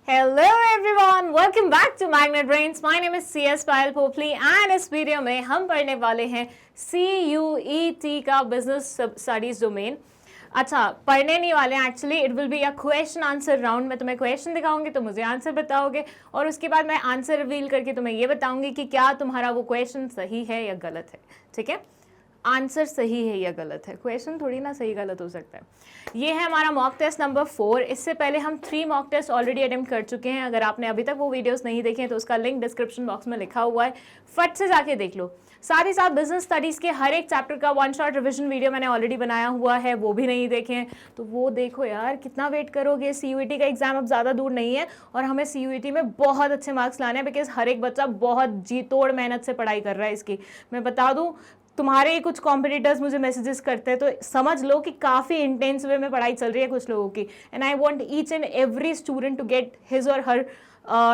Hello everyone, welcome back to Magnet Brains. My name is CS Payal Popli and इस video में हम पढ़ने वाले हैं CUET का बिजनेस स्टडीज डोमेन। अच्छा, पढ़ने नहीं वाले हैं actually, it will be a question answer round. मैं तुम्हें क्वेश्चन दिखाऊंगी तो मुझे आंसर बताओगे और उसके बाद मैं आंसर रिवील करके तुम्हें ये बताऊंगी कि क्या तुम्हारा वो क्वेश्चन सही है या गलत है। ठीक है, आंसर सही है या गलत है, क्वेश्चन थोड़ी ना सही गलत हो सकता है। ये है हमारा मॉक टेस्ट नंबर 4। इससे पहले हम 3 मॉक टेस्ट ऑलरेडी अटेम्प्ट कर चुके हैं। अगर आपने अभी तक वो वीडियोस नहीं देखे हैं तो उसका लिंक डिस्क्रिप्शन बॉक्स में लिखा हुआ है, फट से जाके देख लो। साथ ही साथ बिजनेस स्टडीज के हर एक चैप्टर का 1 शॉट रिविजन वीडियो मैंने ऑलरेडी बनाया हुआ है, वो भी नहीं देखे हैं तो वो देखो यार। कितना वेट करोगे, CUET का एग्जाम अब ज़्यादा दूर नहीं है और हमें CUET में बहुत अच्छे मार्क्स लाने हैं, बिकॉज हर एक बच्चा बहुत जी तोड़ मेहनत से पढ़ाई कर रहा है इसकी। मैं बता दूँ, तुम्हारे कुछ कॉम्पिटिटर्स मुझे मैसेजेस करते हैं तो समझ लो कि काफ़ी इंटेंस वे में पढ़ाई चल रही है कुछ लोगों की। And I want each and every student to get his और हर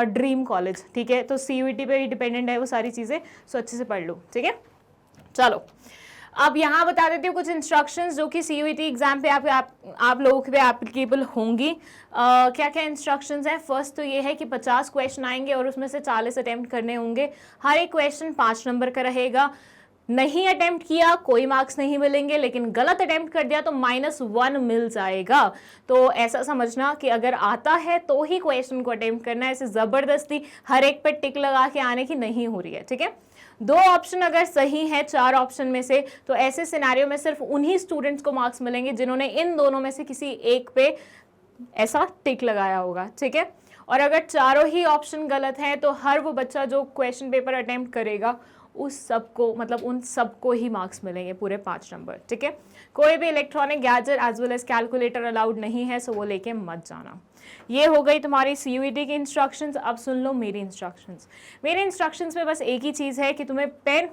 ड्रीम कॉलेज। ठीक है, तो CUET पे ही डिपेंडेंट है वो सारी चीज़ें, सो अच्छे से पढ़ लो। ठीक है, चलो अब यहाँ बता देती हूँ कुछ इंस्ट्रक्शंस जो कि CUET एग्जाम पे आप लोगों के पे एप्लीकेबल होंगी। क्या क्या इंस्ट्रक्शंस हैं? फर्स्ट तो ये है कि 50 क्वेश्चन आएंगे और उसमें से 40 अटेम्प्ट करने होंगे। हर एक क्वेश्चन 5 नंबर का रहेगा। नहीं अटेम्प्ट किया कोई मार्क्स नहीं मिलेंगे, लेकिन गलत अटेम्प्ट कर दिया तो -1 मिल जाएगा। तो ऐसा समझना कि अगर आता है तो ही क्वेश्चन को अटेम्प्ट करना है, ऐसे जबरदस्ती हर एक पे टिक लगा के आने की नहीं हो रही है। ठीक है, 2 ऑप्शन अगर सही है 4 ऑप्शन में से तो ऐसे सिनेरियो में सिर्फ उन्हीं स्टूडेंट्स को मार्क्स मिलेंगे जिन्होंने इन दोनों में से किसी एक पे ऐसा टिक लगाया होगा। ठीक है, और अगर चारों ही ऑप्शन गलत हैं तो हर वो बच्चा जो क्वेश्चन पेपर अटेम्प्ट करेगा उस सबको, मतलब उन सबको ही मार्क्स मिलेंगे पूरे 5 नंबर। ठीक है, कोई भी electronic gadget as well as calculator allowed नहीं है, सो वो लेके मत जाना। ये हो गई तुम्हारी CUET की इंस्ट्रक्शंस। अब सुन लो मेरी इंस्ट्रक्शंस। मेरे इंस्ट्रक्शंस में बस एक ही चीज़ है कि तुम्हें पेन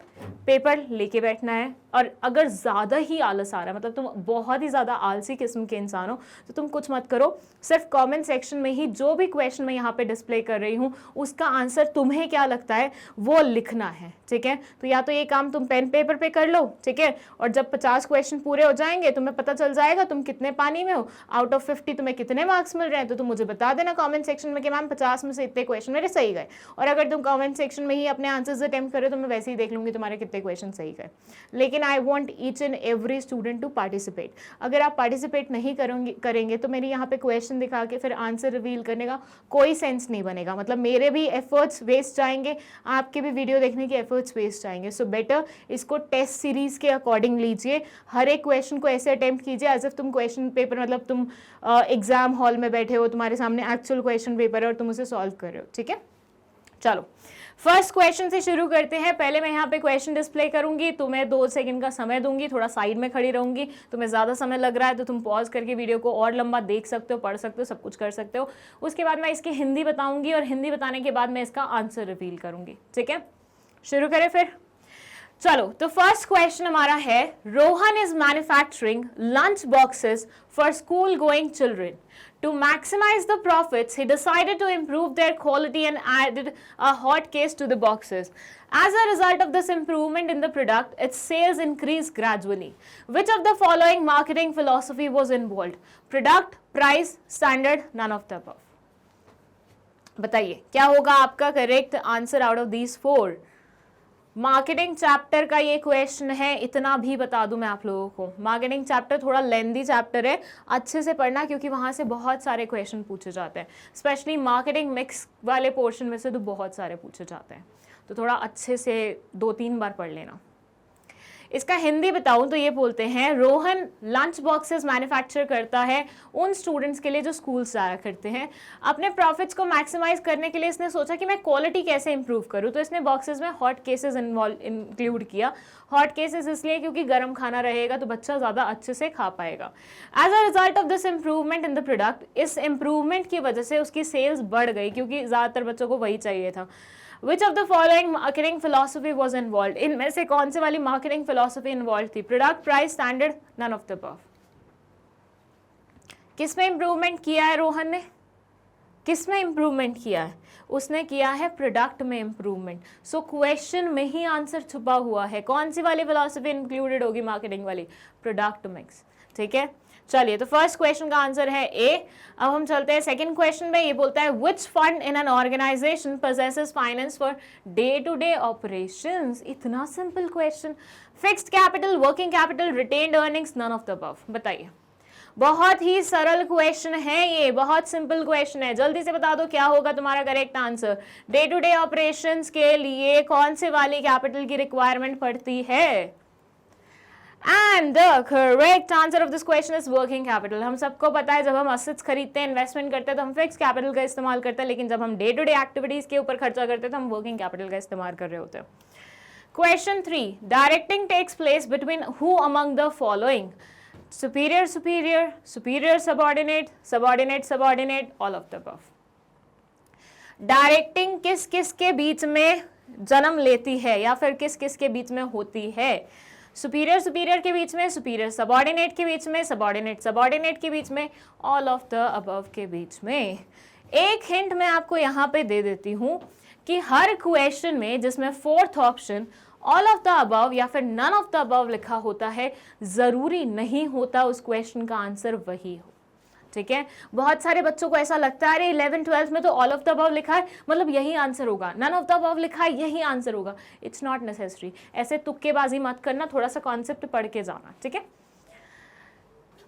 पेपर लेके बैठना है, और अगर ज़्यादा ही आलस आ रहा है, मतलब तुम बहुत ही ज़्यादा आलसी किस्म के इंसान हो, तो तुम कुछ मत करो, सिर्फ कमेंट सेक्शन में ही जो भी क्वेश्चन मैं यहाँ पे डिस्प्ले कर रही हूँ उसका आंसर तुम्हें क्या लगता है वो लिखना है। ठीक है, तो या तो ये काम तुम पेन पेपर पे कर लो। ठीक है, और जब 50 क्वेश्चन पूरे हो जाएंगे तुम्हें पता चल जाएगा तुम कितने पानी में हो, आउट ऑफ 50 तुम्हें कितने मार्क्स मिल रहे हैं, तो तुम मुझे बता देना कमेंट सेक्शन में कि मैम 50 में से इतने क्वेश्चन मेरे सही गए। और अगर तुम कमेंट सेक्शन में ही अपने आंसर्स अटेम्प्ट करो तो मैं वैसे ही देख लूंगी तुम्हारे कितने क्वेश्चन सही गए। लेकिन I want each and every student to participate. अगर आप पार्टिसिपेट नहीं करेंगे तो मेरी यहाँ पे क्वेश्चन दिखा के फिर आंसर रिवील करने का कोई सेंस नहीं बनेगा। मतलब मेरे भी एफर्ट्स वेस्ट जाएंगे, आपके भी वीडियो देखने के एफर्ट्स वेस्ट जाएंगे। सो बेटर इसको टेस्ट सीरीज के अकॉर्डिंग लीजिए। हर एक क्वेश्चन को ऐसे अटेम्प्ट कीजिए एज इफ तुम क्वेश्चन पेपर, मतलब तुम एग्जाम हॉल में बैठे हो, तुम्हारे सामने एक्चुअल क्वेश्चन पेपर है और तुम उसे सॉल्व कर रहे हो। ठीक है, चलो फर्स्ट क्वेश्चन से शुरू करते हैं। पहले मैं यहाँ पे क्वेश्चन डिस्प्ले करूंगी, तुम्हें 2 सेकंड का समय दूंगी, थोड़ा साइड में खड़ी रहूंगी। तुम्हें ज़्यादा समय लग रहा है तो तुम पॉज करके वीडियो को और लंबा देख सकते हो, पढ़ सकते हो, सब कुछ कर सकते हो। उसके बाद मैं इसकी हिंदी बताऊंगी और हिंदी बताने के बाद मैं इसका आंसर रिवील करूंगी। ठीक है, शुरू करें फिर। चलो, तो फर्स्ट क्वेश्चन हमारा है, Rohan is manufacturing lunch boxes for school going children. To maximize the profits, he decided to improve their quality and added a hot case to the boxes. As a result of this improvement in the product, its sales increased gradually. Which of the following marketing philosophy was involved? Product, price, standard, none of the above. बताइए क्या होगा आपका correct answer out of these 4? Marketing chapter का ये question है, इतना भी बता दूं मैं आप लोगों को। मार्केटिंग चैप्टर थोड़ा लेंदी चैप्टर है, अच्छे से पढ़ना क्योंकि वहाँ से बहुत सारे क्वेश्चन पूछे जाते हैं। स्पेशली मार्केटिंग मिक्स वाले पोर्शन में से तो बहुत सारे पूछे जाते हैं, तो थोड़ा अच्छे से 2-3 बार पढ़ लेना। इसका हिंदी बताऊं तो ये बोलते हैं, रोहन लंच बॉक्सेस मैन्युफैक्चर करता है उन स्टूडेंट्स के लिए जो स्कूल जाया करते हैं। अपने प्रॉफिट्स को मैक्सिमाइज करने के लिए इसने सोचा कि मैं क्वालिटी कैसे इंप्रूव करूं, तो इसने बॉक्सेस में हॉट केसेस इंक्लूड किया। हॉट केसेस इसलिए क्योंकि गर्म खाना रहेगा तो बच्चा ज़्यादा अच्छे से खा पाएगा। As a result of this improvement in the product, इस इंप्रूवमेंट की वजह से उसकी सेल्स बढ़ गई क्योंकि ज़्यादातर बच्चों को वही चाहिए था। Which of the following marketing philosophy was involved? इनमें से कौन से वाली marketing philosophy involved थी? Product, price, standard, none of the above. किसमें improvement किया है रोहन ने? किसमें improvement किया है? उसने किया है प्रोडक्ट में इम्प्रूवमेंट। सो क्वेश्चन में ही आंसर छुपा हुआ है। कौन सी वाली फिलॉसफी इंक्लूडेड होगी मार्केटिंग वाली? Product mix. ठीक है, चलिए, तो फर्स्ट क्वेश्चन का आंसर है ए। अब हम चलते हैं सेकंड क्वेश्चन में। ये बोलता है which fund in an organisation possesses finance for day to day operations. इतना simple question. Fixed capital, working capital, retained earnings, none of the above. बताइए, बहुत ही सरल क्वेश्चन है ये, बहुत सिंपल क्वेश्चन है। जल्दी से बता दो क्या होगा तुम्हारा correct answer. Day to day operations के लिए कौन से वाली कैपिटल की रिक्वायरमेंट पड़ती है? And the correct answer of this question is working capital. हम सबको पता है जब हम assets खरीदते हैं, इन्वेस्टमेंट करते हैं तो हम फिक्स कैपिटल का इस्तेमाल करते हैं, लेकिन जब हम डे टू डे एक्टिविटीज के ऊपर खर्चा करते हैं तो हम वर्किंग कैपिटल का इस्तेमाल कर रहे होते हैं। Question 3. Directing takes place between who among the following? Superior, superior, superior subordinate, subordinate, subordinate, all of the above. Directing किस किस के बीच में जन्म लेती है या फिर किस किस के बीच में होती है? सुपीरियर सुपीरियर के बीच में, सुपीरियर सबॉर्डिनेट के बीच में, सबॉर्डिनेट सबॉर्डिनेट के बीच में, ऑल ऑफ द अबव के बीच में। एक हिंट मैं आपको यहाँ पे दे देती हूँ कि हर क्वेश्चन में जिसमें fourth option all of the above या फिर नन ऑफ द अबव लिखा होता है, जरूरी नहीं होता उस क्वेश्चन का आंसर वही हो। ठीक है, बहुत सारे बच्चों को ऐसा लगता है अरे 11th-12th में तो ऑल ऑफ द अबव लिखा है मतलब यही आंसर होगा, नन ऑफ द अबव लिखा है यही आंसर होगा। It's not necessary. ऐसे तुक्केबाजी मत करना, थोड़ा सा कॉन्सेप्ट पढ़ के जाना। ठीक है,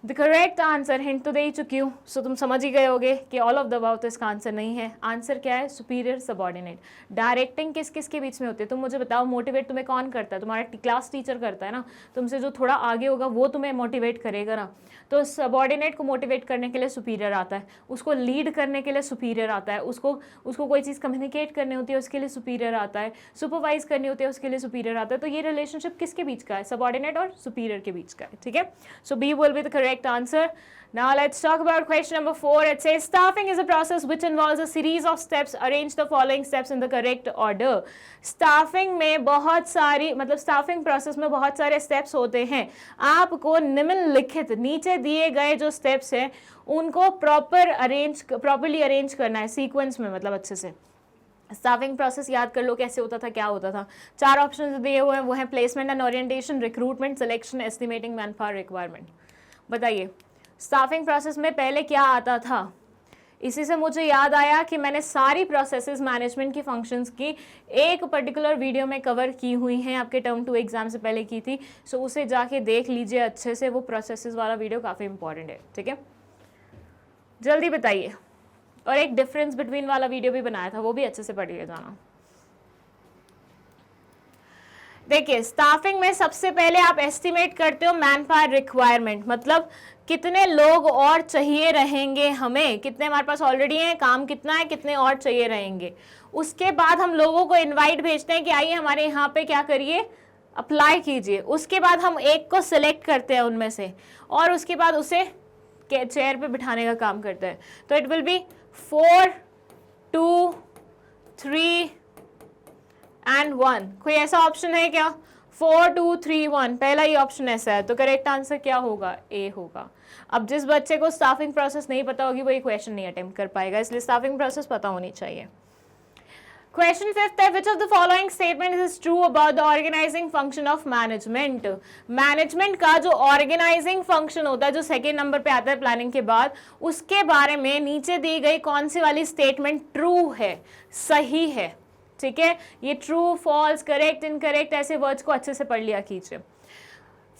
द करेक्ट आंसर हिंट तो दे ही चुकी हूँ, सो तुम समझ ही गए होगे कि ऑल ऑफ द अबव तो इसका आंसर नहीं है। आंसर क्या है? Superior subordinate. डायरेक्टिंग किस किस के बीच में होती है? तुम मुझे बताओ, मोटिवेट तुम्हें कौन करता है? तुम्हारा क्लास टीचर करता है ना, तुमसे जो थोड़ा आगे होगा वो तुम्हें मोटिवेट करेगा ना। तो सबॉर्डिनेट को मोटिवेट करने के लिए सुपीरियर आता है, उसको लीड करने के लिए सुपीरियर आता है, उसको कोई चीज़ कम्युनिकेट करनी होती है उसके लिए सुपीरियर आता है, सुपरवाइज करनी होती है उसके लिए सुपीरियर आता है। तो ये रिलेशनशिप किसके बीच का है? सबॉर्डिनेट और सुपीरियर के बीच का है। ठीक है, so B will be the correct answer. Now let's talk about question number 4. It says staffing is a process which involves a series of steps. Arrange the following steps in the correct order. Staffing में बहुत सारी मतलब staffing process में बहुत सारे steps होते हैं। आपको निम्नलिखित नीचे दिए गए जो steps हैं उनको properly arrange करना है sequence में, मतलब अच्छे से। स्टाफिंग प्रोसेस याद कर लो कैसे होता था, क्या होता था। 4 ऑप्शन दिए हुए हैं, वो है placement and orientation, recruitment, selection, estimating man power requirement. बताइए स्टाफिंग प्रोसेस में पहले क्या आता था? इसी से मुझे याद आया कि मैंने सारी प्रोसेसेस मैनेजमेंट की फंक्शंस की एक पर्टिकुलर वीडियो में कवर की हुई हैं, आपके टर्म 2 एग्जाम से पहले की थी। सो उसे जाके देख लीजिए अच्छे से, वो प्रोसेसेस वाला वीडियो काफ़ी इंपॉर्टेंट है। ठीक है, जल्दी बताइए। और एक डिफरेंस बिटवीन वाला वीडियो भी बनाया था, वो भी अच्छे से पढ़िए जाना। देखिए स्टाफिंग में सबसे पहले आप एस्टिमेट करते हो मैन पावर रिक्वायरमेंट, मतलब कितने लोग और चाहिए रहेंगे हमें, कितने हमारे पास ऑलरेडी हैं, काम कितना है, कितने और चाहिए रहेंगे। उसके बाद हम लोगों को इनवाइट भेजते हैं कि आइए हमारे यहाँ पे क्या करिए, अप्लाई कीजिए। उसके बाद हम एक को सिलेक्ट करते हैं उनमें से और उसके बाद उसे चेयर पे बिठाने का काम करते हैं। तो इट विल बी 4, 2, 3 एंड 1। कोई ऐसा ऑप्शन है क्या? 4, 2, 3, 1 पहला ही ऑप्शन ऐसा है, तो करेक्ट आंसर क्या होगा? ए होगा। अब जिस बच्चे को स्टाफिंग प्रोसेस नहीं पता होगी वो ये क्वेश्चन नहीं अटेम्प्ट कर पाएगा, इसलिए स्टाफिंग प्रोसेस पता होनी चाहिए। क्वेश्चन 5 है, which of the following statement is true about the organising function of management. Management का जो ऑर्गेनाइजिंग फंक्शन होता है, जो सेकेंड नंबर पे आता है प्लानिंग के बाद, उसके बारे में नीचे दी गई कौन सी वाली स्टेटमेंट ट्रू है, सही है? ठीक है, ये ट्रू, फॉल्स, करेक्ट, इनकरेक्ट ऐसे वर्ड्स को अच्छे से पढ़ लिया कीजिए।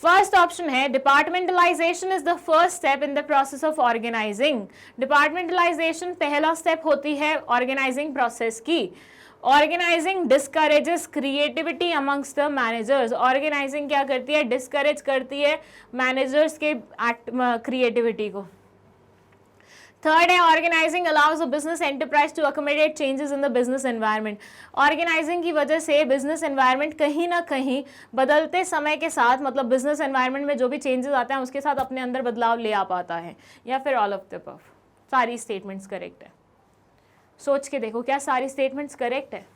फर्स्ट ऑप्शन है departmentalization is the first step in the process of organizing. Departmentalization पहला स्टेप होती है ऑर्गेनाइजिंग प्रोसेस की। Organizing discourages creativity amongst the managers. Organizing क्या करती है? डिस्करेज करती है मैनेजर्स के क्रिएटिविटी को। थर्ड है organizing allows a business enterprise to accommodate changes in the business environment. Organizing की वजह से बिजनेस एनवायरनमेंट कहीं ना कहीं बदलते समय के साथ, मतलब बिजनेस एनवायरनमेंट में जो भी चेंजेस आते हैं उसके साथ अपने अंदर बदलाव ले आ पाता है। या फिर ऑल ऑफ द अबव। सारी स्टेटमेंट्स करेक्ट है, सोच के देखो क्या सारी स्टेटमेंट्स करेक्ट है?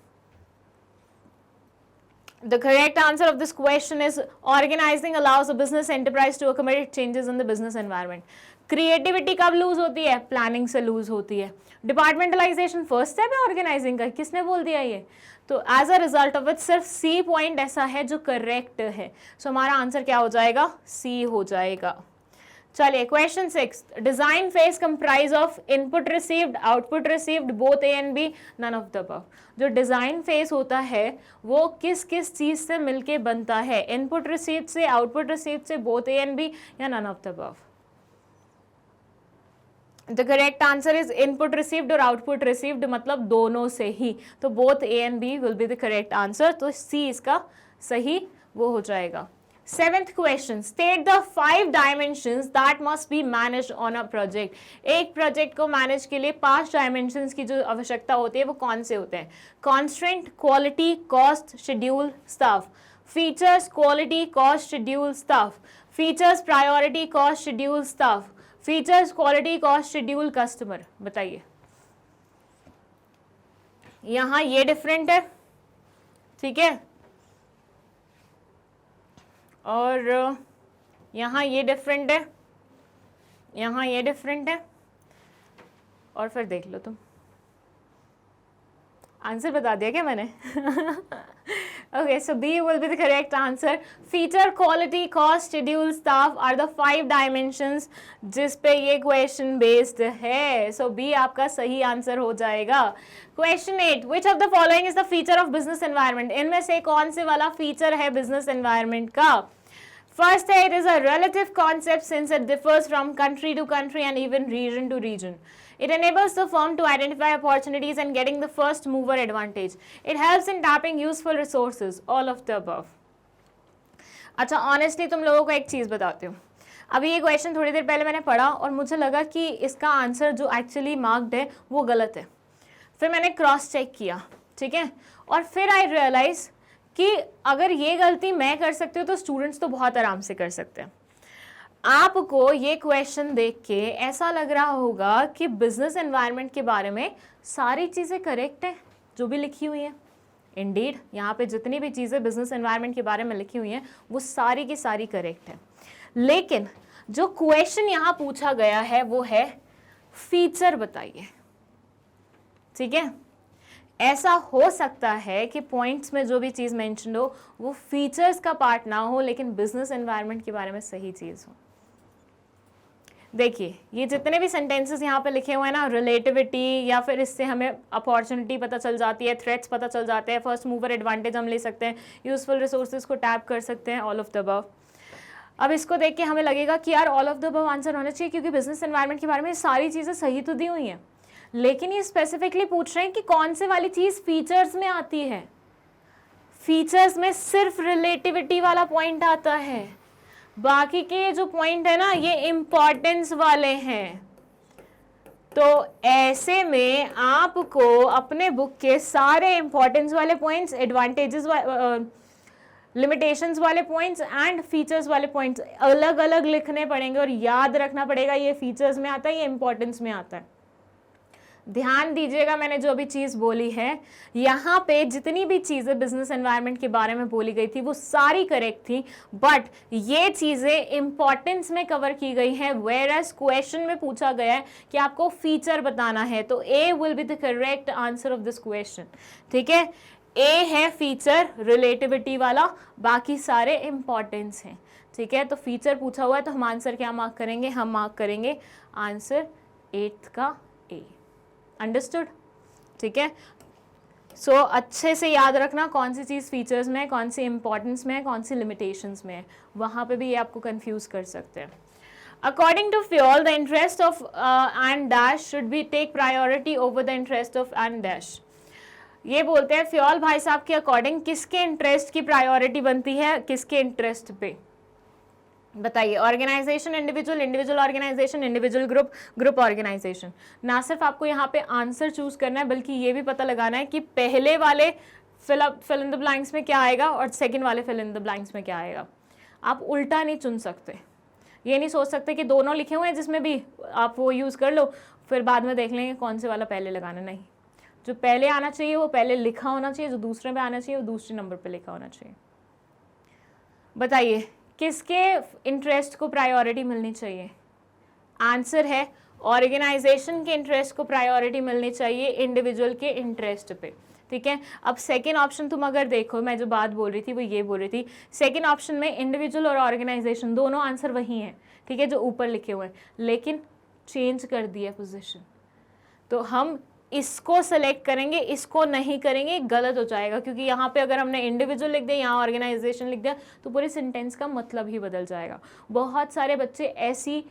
The correct answer of this question is organizing allows a business enterprise to accommodate changes in the business environment. Creativity कब लूज होती है? प्लानिंग से लूज होती है। डिपार्टमेंटलाइजेशन फर्स्ट स्टेप है ऑर्गेनाइजिंग का, किसने बोल दिया ये? तो as a result of it सिर्फ सी पॉइंट ऐसा है जो करेक्ट है। सो हमारा आंसर क्या हो जाएगा? सी हो जाएगा। चलिए question 6, design phase comprise of input received, output received, both A and B, none of the above. जो डिजाइन फेज होता है वो किस किस चीज से मिलके बनता है, इनपुट रिसीव्ड से, आउटपुट रिसीव्ड से, बोथ ए एंड बी, या none of the above. The correct answer is input received और आउटपुट रिसीव्ड, मतलब दोनों से ही, तो both A and B will be the correct answer, तो सी इसका सही वो हो जाएगा। 7th question, state the 5 dimensions that must be managed on a project. एक प्रोजेक्ट को मैनेज के लिए 5 डायमेंशंस की जो आवश्यकता होती है वो कौन से होते हैं? Constraint, quality, cost, schedule, staff. Features, quality, cost, schedule, staff. Features, priority, cost, schedule, staff. Features, quality, cost, schedule, customer. बताइए, यहां ये डिफरेंट है, ठीक है, और यहाँ ये डिफरेंट है, यहाँ ये डिफरेंट है, और फिर देख लो तुम, आंसर बता दिया क्या मैंने? Okay, so B will be the correct answer. Feature, quality, cost, schedule, staff are the 5 dimensions जिस पे ये question based है. So B आपका सही आंसर हो जाएगा. Question 8. Which of the following is the feature of business environment? इनमें से कौन से वाला feature है business environment का? First है, it is a relative concept since it differs from country to country and even region to region. It enables the firm to identify opportunities and getting the first mover advantage. It helps in tapping useful resources. All of the above. अच्छा, honestly तुम लोगों को एक चीज़ बताती हूँ. अभी ये question थोड़ी देर पहले मैंने पढ़ा और मुझे लगा कि इसका आंसर जो एक्चुअली मार्क्ड है वो गलत है. फिर मैंने क्रॉस चेक किया, ठीक है, और फिर आई रियलाइज कि अगर ये गलती मैं कर सकती हूँ तो स्टूडेंट्स तो बहुत आराम से कर सकते हैं. आपको ये क्वेश्चन देख के ऐसा लग रहा होगा कि बिजनेस एनवायरनमेंट के बारे में सारी चीज़ें करेक्ट हैं जो भी लिखी हुई हैं. इंडीड यहाँ पे जितनी भी चीज़ें बिजनेस एनवायरनमेंट के बारे में लिखी हुई हैं वो सारी की सारी करेक्ट है. लेकिन जो क्वेश्चन यहाँ पूछा गया है वो है फीचर बताइए. ठीक है, ऐसा हो सकता है कि पॉइंट्स में जो भी चीज़ मेंशन हो वो फीचर्स का पार्ट ना हो लेकिन बिजनेस एनवायरनमेंट के बारे में सही चीज़ हो. देखिए ये जितने भी सेंटेंसेस यहाँ पे लिखे हुए हैं ना, रिलेटिविटी या फिर इससे हमें अपॉर्चुनिटी पता चल जाती है, थ्रेट्स पता चल जाते हैं, फर्स्ट मूवर एडवांटेज हम ले सकते हैं, यूजफुल रिसोर्सेज को टैप कर सकते हैं, ऑल ऑफ द अबव. अब इसको देख के हमें लगेगा कि यार all of the above answer होना चाहिए क्योंकि बिजनेस एनवायरनमेंट के बारे में सारी चीज़ें सही तो दी हुई हैं. लेकिन ये स्पेसिफिकली पूछ रहे हैं कि कौन से वाली चीज़ फीचर्स में आती है. फीचर्स में सिर्फ रिलेटिविटी वाला पॉइंट आता है, बाकी के जो पॉइंट है ना ये इम्पॉर्टेंस वाले हैं. तो ऐसे में आपको अपने बुक के सारे इम्पॉर्टेंस वाले पॉइंट्स, एडवांटेजेस, लिमिटेशंस वाले पॉइंट्स एंड फीचर्स वाले पॉइंट्स अलग अलग लिखने पड़ेंगे और याद रखना पड़ेगा ये फीचर्स में आता है, ये इम्पॉर्टेंस में आता है. ध्यान दीजिएगा, मैंने जो भी चीज़ बोली है यहाँ पे जितनी भी चीज़ें बिजनेस एनवायरनमेंट के बारे में बोली गई थी वो सारी करेक्ट थी, बट ये चीज़ें इंपॉर्टेंस में कवर की गई हैं. वेयर एज क्वेश्चन में पूछा गया है कि आपको फीचर बताना है, तो A will be the correct answer of this question. ठीक है, ए है फीचर रिलेटिविटी वाला, बाकी सारे इंपॉर्टेंस हैं. ठीक है, तो फीचर पूछा हुआ है तो हम आंसर क्या मार्क करेंगे? हम मार्क करेंगे आंसर 8th का ए. अंडरस्टूड? ठीक है, सो अच्छे से याद रखना कौन सी चीज़ फीचर्स में है, कौन सी इंपॉर्टेंस में है, कौन सी लिमिटेशंस में है. वहाँ पे भी ये आपको कंफ्यूज कर सकते हैं. According to Fayol the interest of and dash should be take priority over the interest of and dash. ये बोलते हैं फ्यूल भाई साहब के अकॉर्डिंग किसके इंटरेस्ट की प्रायोरिटी बनती है, किसके इंटरेस्ट पे? बताइए. Organization, individual, individual organization, individual group, group organization. ना सिर्फ आपको यहाँ पे आंसर चूज करना है बल्कि ये भी पता लगाना है कि पहले वाले फिल इन द ब्लैंक्स में क्या आएगा और सेकंड वाले फिल इन द ब्लैंक्स में क्या आएगा. आप उल्टा नहीं चुन सकते. ये नहीं सोच सकते कि दोनों लिखे हुए हैं जिसमें भी आप वो यूज़ कर लो फिर बाद में देख लेंगे कौन से वाला पहले लगाना. नहीं, जो पहले आना चाहिए वो पहले लिखा होना चाहिए, जो दूसरे पे आना चाहिए वो दूसरे नंबर पे लिखा होना चाहिए. बताइए किसके इंटरेस्ट को प्रायोरिटी मिलनी चाहिए? आंसर है ऑर्गेनाइजेशन के इंटरेस्ट को प्रायोरिटी मिलनी चाहिए इंडिविजुअल के इंटरेस्ट पे. ठीक है, अब सेकेंड ऑप्शन तुम अगर देखो, मैं जो बात बोल रही थी वो ये बोल रही थी, सेकेंड ऑप्शन में इंडिविजुअल और ऑर्गेनाइजेशन दोनों आंसर वही हैं. ठीक ठीक है, जो ऊपर लिखे हुए हैं, लेकिन चेंज कर दिया पोजीशन, तो हम इसको सेलेक्ट करेंगे, इसको नहीं करेंगे, गलत हो जाएगा, क्योंकि यहाँ पे अगर हमने इंडिविजुअल लिख दिया, यहाँ ऑर्गेनाइजेशन लिख दिया, तो पूरे सेंटेंस का मतलब ही बदल जाएगा। बहुत सारे बच्चे ऐसी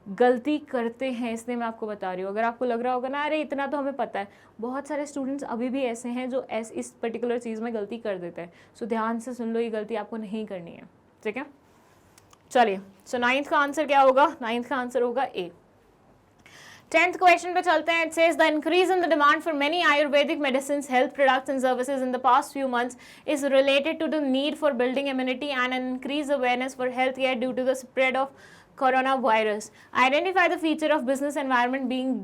गलती करते हैं, इसलिए मैं आपको बता रही हूँ। अगर आपको लग रहा होगा ना अरे इतना तो हमें पता है, बहुत सारे स्टूडेंट्स अभी भी ऐसे हैं जो इस पर्टिकुलर चीज़ में गलती कर देते हैं। सो ध्यान से सुन लो, ये गलती आपको नहीं करनी है, ठीक है। चलिए, सो 9th का आंसर क्या होगा? 9th का आंसर होगा ए। 10th क्वेश्चन पे चलते हैं। It says the increase in the demand for many ayurvedic medicines, health products and services in the past few months is related to the need for building immunity and an increase awareness for health care due to the spread of coronavirus. Identify the feature of business environment being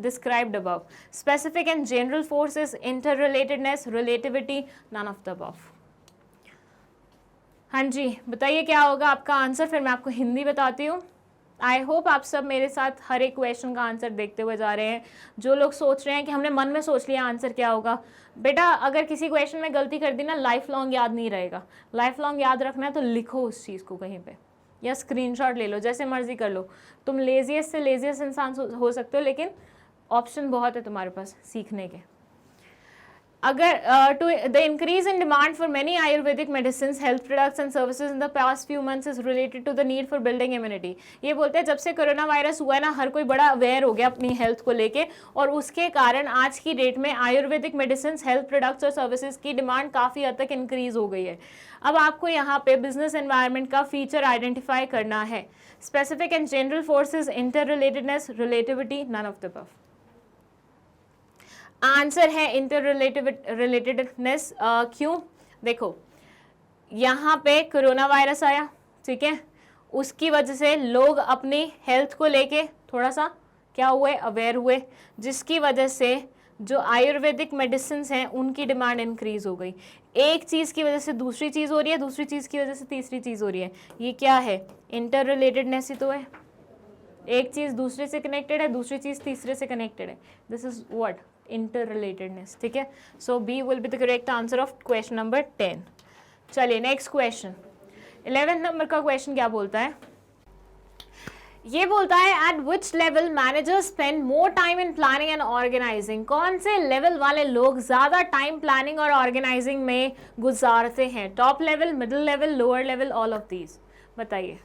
described above. Specific and general forces, interrelatedness, relativity, none of the above. हाँ जी, बताइए क्या होगा आपका answer, फिर मैं आपको हिंदी बताती हूँ। आई होप आप सब मेरे साथ हर एक क्वेश्चन का आंसर देखते हुए जा रहे हैं। जो लोग सोच रहे हैं कि हमने मन में सोच लिया आंसर क्या होगा, बेटा अगर किसी क्वेश्चन में गलती कर दी ना, लाइफ लॉन्ग याद नहीं रहेगा। लाइफ लॉन्ग याद रखना है तो लिखो उस चीज़ को कहीं पे, या स्क्रीनशॉट ले लो, जैसे मर्जी कर लो। तुम लेजिएस्ट से लेजिएस्ट इंसान हो सकते हो, लेकिन ऑप्शन बहुत है तुम्हारे पास सीखने के। अगर to the increase in demand for many ayurvedic medicine, health products and services in the past few months is related to the need for building immunity. ये बोलते हैं जब से कोरोना वायरस हुआ है ना, हर कोई बड़ा अवेयर हो गया अपनी हेल्थ को लेके, और उसके कारण आज की डेट में आयुर्वेदिक मेडिसिन, हेल्थ प्रोडक्ट्स और सर्विसेज की डिमांड काफ़ी हद तक इंक्रीज हो गई है। अब आपको यहाँ पे बिजनेस एनवायरनमेंट का फीचर आइडेंटिफाई करना है। Specific and general forces, interrelatedness, relativity, none of the above. Answer है इंटररिलेटेडनेस। क्यों? देखो यहाँ पे कोरोना वायरस आया, ठीक है, उसकी वजह से लोग अपनी हेल्थ को लेके थोड़ा सा क्या हुए, अवेयर हुए, जिसकी वजह से जो आयुर्वेदिक मेडिसिन हैं उनकी डिमांड इंक्रीज हो गई। एक चीज़ की वजह से दूसरी चीज़ हो रही है, दूसरी चीज़ की वजह से तीसरी चीज़ हो रही है। ये क्या है? इंटर रिलेटेडनेस ही तो है। एक चीज़ दूसरे से कनेक्टेड है, दूसरी चीज़ तीसरे से कनेक्टेड है। This is what? Interrelatedness, ठीक है। So B will be the correct answer of question number 10। चलिए नेक्स्ट क्वेश्चन, 11th नंबर का क्वेश्चन क्या बोलता है? ये बोलता है at which level managers spend more time in planning and organising. कौन से लेवल वाले लोग ज्यादा टाइम प्लानिंग और ऑर्गेनाइजिंग में गुजारते हैं? Top level, middle level, lower level, all of these. बताइए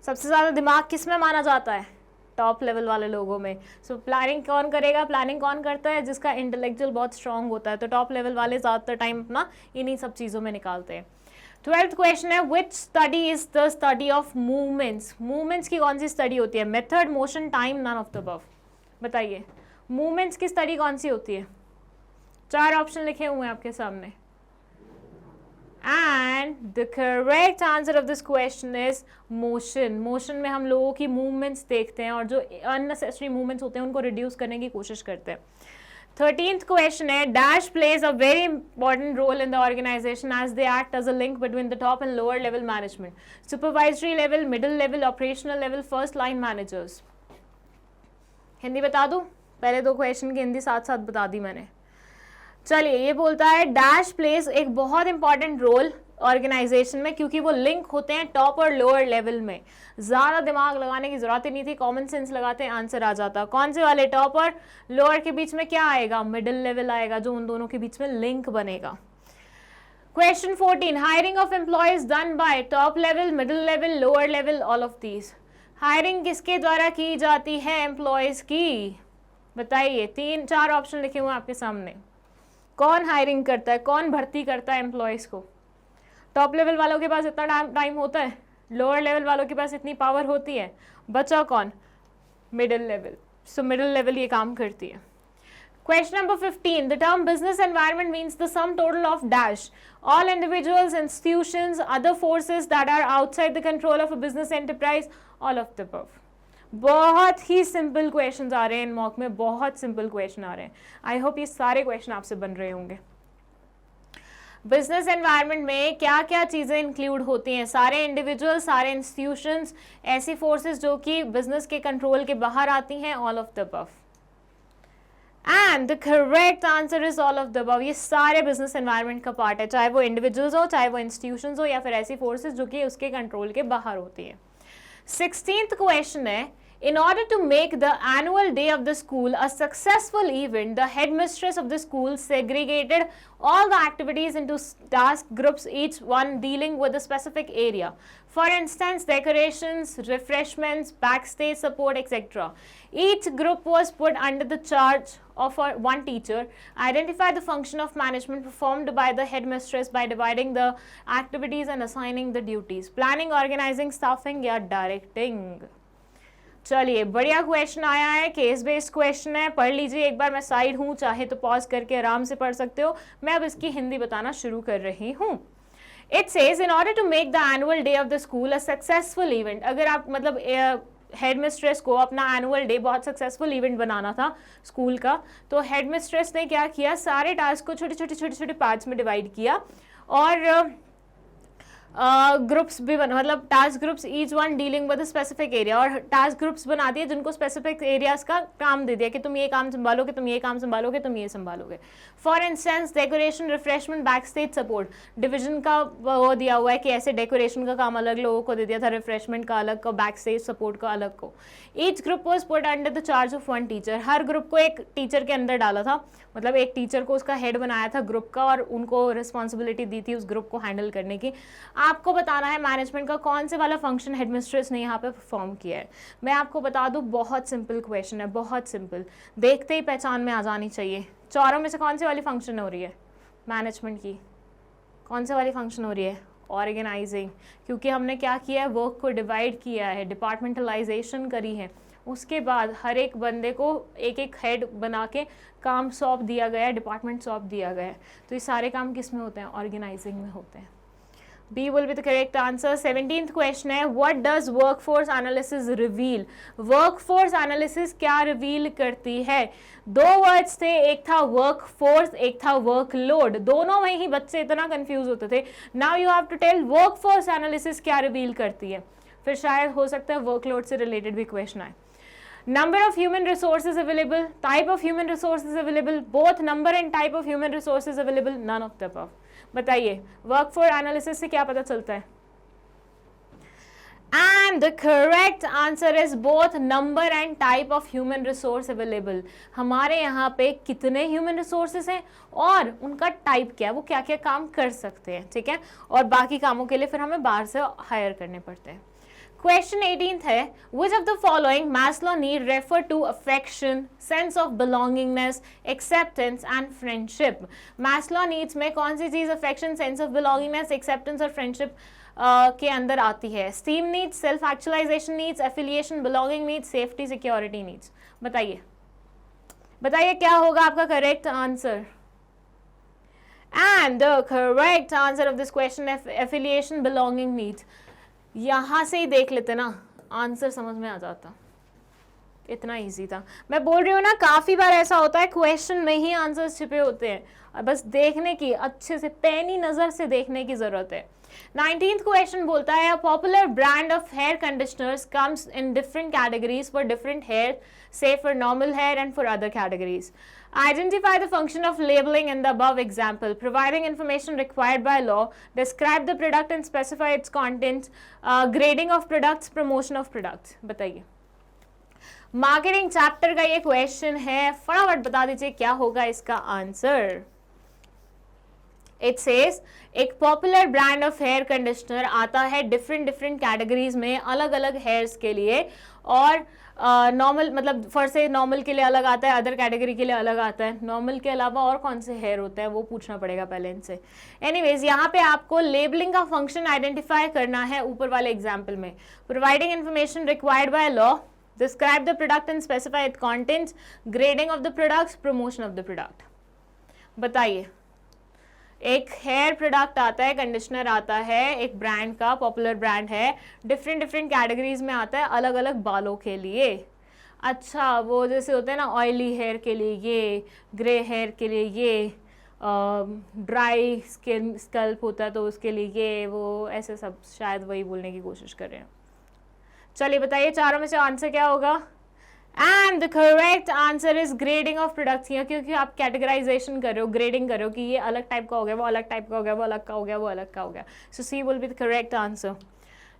सबसे ज्यादा दिमाग किस में माना जाता है? टॉप लेवल वाले लोगों में। सो प्लानिंग कौन करेगा? प्लानिंग कौन करता है? जिसका इंटेलेक्चुअल बहुत स्ट्रांग होता है। तो टॉप लेवल वाले ज्यादातर टाइम अपना इन्हीं सब चीजों में निकालते हैं। 12th क्वेश्चन है which study is the study of movements. Movements की कौन सी स्टडी होती है? Method, motion, time, none of the above. बताइए मूवमेंट्स की स्टडी कौन सी होती है? 4 ऑप्शन लिखे हुए हैं आपके सामने, and the correct answer of this question is motion. Motion में हम लोगों की मूवमेंट्स देखते हैं और जो अननेसेसरी मूवमेंट्स होते हैं उनको रिड्यूस करने की कोशिश करते हैं। 13th क्वेश्चन है dash plays a very important role in the organization as they act as a link between the top and lower level management. Supervisory level, middle level, operational level, first line managers. Hindi बता दूं? पहले 2 question की हिंदी साथ साथ बता दी मैंने। चलिए ये बोलता है डैश प्लेज एक बहुत इंपॉर्टेंट रोल ऑर्गेनाइजेशन में, क्योंकि वो लिंक होते हैं टॉप और लोअर लेवल में। ज़्यादा दिमाग लगाने की जरूरत ही नहीं थी, कॉमन सेंस लगाते हैं आंसर आ जाता। कौन से वाले? टॉप और लोअर के बीच में क्या आएगा? मिडिल लेवल आएगा, जो उन दोनों के बीच में लिंक बनेगा। Question 14 hiring of employees done by top level, middle level, lower level, all of these. Hiring किसके द्वारा की जाती है एम्प्लॉयज की? बताइए 3-4 ऑप्शन लिखे हुए हैं आपके सामने। कौन हायरिंग करता है? कौन भर्ती करता है एम्प्लॉयज को? टॉप लेवल वालों के पास इतना टाइम होता है, लोअर लेवल वालों के पास इतनी पावर होती है, बचा कौन? Middle level. So middle level ये काम करती है। Question number 15 the term business environment means the sum total of dash all individuals, institutions, other forces that are outside the control of a business enterprise, all of the above. बहुत ही simple questions आ रहे हैं इन mock में, बहुत simple question आ रहे हैं। I hope ये सारे क्वेश्चन आपसे बन रहे होंगे। बिजनेस एनवायरनमेंट में क्या क्या चीज़ें इंक्लूड होती हैं? सारे इंडिविजुअल, सारे इंस्टीट्यूशंस, ऐसी फोर्सेस जो कि बिजनेस के कंट्रोल के बाहर आती हैं, all of the above. And the correct answer is all of the above. ये सारे बिजनेस एनवायरनमेंट का पार्ट है, चाहे वो इंडिविजुअल्स हो, चाहे वो इंस्टीट्यूशंस हो, या फिर ऐसी फोर्सेस जो कि उसके कंट्रोल के बाहर होती है। 16th क्वेश्चन है, in order to make the annual day of the school a successful event, the headmistress of the school segregated all the activities into task groups, each one dealing with a specific area. For instance, decorations, refreshments, backstage support, etc. Each group was put under the charge of one teacher. Identify the function of management performed by the headmistress by dividing the activities and assigning the duties. Planning, organizing, staffing या directing. चलिए, बढ़िया question आया है, case based question है, पढ़ लीजिए एक बार। मैं साइड हूँ, चाहे तो पॉज करके आराम से पढ़ सकते हो। मैं अब इसकी हिंदी बताना शुरू कर रही हूँ। It says in order to make the annual day of the school a successful event. अगर आप मतलब हेडमिस्ट्रेस को अपना एनुअल डे बहुत सक्सेसफुल इवेंट बनाना था स्कूल का, तो हेडमिस्ट्रेस ने क्या किया, सारे टास्क को छोटे छोटे पार्ट्स में डिवाइड किया और ग्रुप्स भी मतलब task groups, each one dealing with specific area, और टास्क ग्रुप्स बना दिए जिनको स्पेसिफिक एरियाज का काम दे दिया कि तुम ये काम संभालोगे, तुम ये काम संभालोगे, तुम ये संभालोगे। For instance, decoration, refreshment, back stage support, division का वो दिया हुआ है कि ऐसे डेकोरेशन का काम अलग लोगों को दे दिया था, रिफ्रेशमेंट का अलग को, बैक स्टेज सपोर्ट का अलग को। Each group was put under the charge of one teacher. Her group को एक टीचर के अंदर डाला था, मतलब एक टीचर को उसका हेड बनाया था ग्रुप का और उनको रिस्पॉन्सिबिलिटी दी थी उस ग्रुप को हैंडल करने की। आपको बताना है मैनेजमेंट का कौन से वाला फंक्शन हेडमिस्ट्रेस ने यहाँ पे परफॉर्म किया है। मैं आपको बता दूँ, बहुत सिंपल क्वेश्चन है, बहुत सिंपल, देखते ही पहचान में आ जानी चाहिए। चारों में से कौन सी वाली फंक्शन हो रही है मैनेजमेंट की? कौन से वाली फंक्शन हो रही है? ऑर्गेनाइजिंग, क्योंकि हमने क्या किया है, वर्क को डिवाइड किया है, डिपार्टमेंटलाइजेशन करी है। उसके बाद हर एक बंदे को एक एक हेड बना के काम सौंप दिया गया है, डिपार्टमेंट सौंप दिया गया है। तो ये सारे काम किस में होते हैं? ऑर्गेनाइजिंग में होते हैं। B will be the correct answer. 17th question है, what does workforce analysis reveal? Workforce analysis क्या reveal करती है? दो words थे, एक था workforce, एक था workload। दोनों में ही बच्चे इतना confused होते थे। Now you have to tell workforce analysis क्या reveal करती है। फिर शायद हो सकता है workload से related भी question आए। Number of human resources available, type of human resources available, both number and type of human resources available, none of the above। बताइए, वर्कफोर्स एनालिसिस से क्या पता चलता है? And the correct answer is both number and type of human resource available. हमारे यहाँ पे कितने ह्यूमन रिसोर्सेज हैं और उनका टाइप क्या है, वो क्या क्या काम कर सकते हैं, ठीक है, और बाकी कामों के लिए फिर हमें बाहर से हायर करने पड़ते हैं। Question 18th है, which of the following Maslow need refer to affection, sense of belongingness, acceptance and friendship? Maslow needs में कौन सी चीज affection, sense of belongingness, acceptance और friendship के अंदर आती है? Esteem needs, self actualization needs, affiliation, belonging needs, safety, security needs। बताइए, बताइए क्या होगा आपका correct answer? And the correct answer of this question is affiliation, belonging needs। यहाँ से ही देख लेते ना, आंसर समझ में आ जाता, इतना इजी था। मैं बोल रही हूँ ना, काफ़ी बार ऐसा होता है क्वेश्चन में ही आंसर्स छिपे होते हैं, बस देखने की, अच्छे से पैनी नज़र से देखने की ज़रूरत है। 19th क्वेश्चन बोलता है, a popular brand of hair conditioners comes in different categories for different hair, say for normal hair and for other categories. Identify the function of labeling in the above example, providing information required by law, describe the product and specify its content, grading of products, promotion of products। बताइए, marketing chapter का ये question है, फटाफट बता दीजिए क्या होगा इसका आंसर। इट सेज, एक popular brand of hair conditioner आता है डिफरेंट कैटेगरीज में, अलग अलग हेयर्स के लिए, और नॉर्मल मतलब फर्स्ट से नॉर्मल के लिए अलग आता है, अदर कैटेगरी के लिए अलग आता है। नॉर्मल के अलावा और कौन से हेयर होते हैं वो पूछना पड़ेगा पहले इनसे। एनीवेज, यहाँ पे आपको लेबलिंग का फंक्शन आइडेंटिफाई करना है ऊपर वाले एग्जाम्पल में। Providing information required by law, describe the product and specify it contents, grading of the products, promotion of the product. बताइए, एक हेयर प्रोडक्ट आता है, कंडीशनर आता है, एक ब्रांड का, पॉपुलर ब्रांड है, डिफरेंट कैटेगरीज में आता है, अलग अलग बालों के लिए। अच्छा, वो जैसे होते हैं ना, ऑयली हेयर के लिए ये, ग्रे हेयर के लिए ये, ड्राई स्किन स्कल्प होता है तो उसके लिए ये, वो ऐसे सब, शायद वही बोलने की कोशिश कर रहे हैं। चलिए बताइए, चारों में से आंसर क्या होगा? And the correct answer is grading of products. यहाँ क्योंकि आप कैटेगराइजेशन कर रहे हो, ग्रेडिंग कर रहे हो कि ये अलग टाइप का हो गया, वो अलग टाइप का हो गया, वो अलग का हो गया, वो अलग का हो गया। So C will be the correct answer.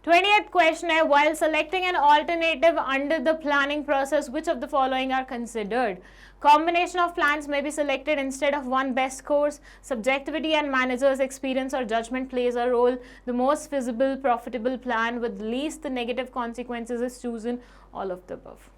20th question है, while selecting an alternative under the planning process, which of the following are considered? Combination of plans may be selected instead of one best course. Subjectivity and manager's experience or judgment plays a role. The most feasible, profitable plan with least negative consequences is chosen. All of the above.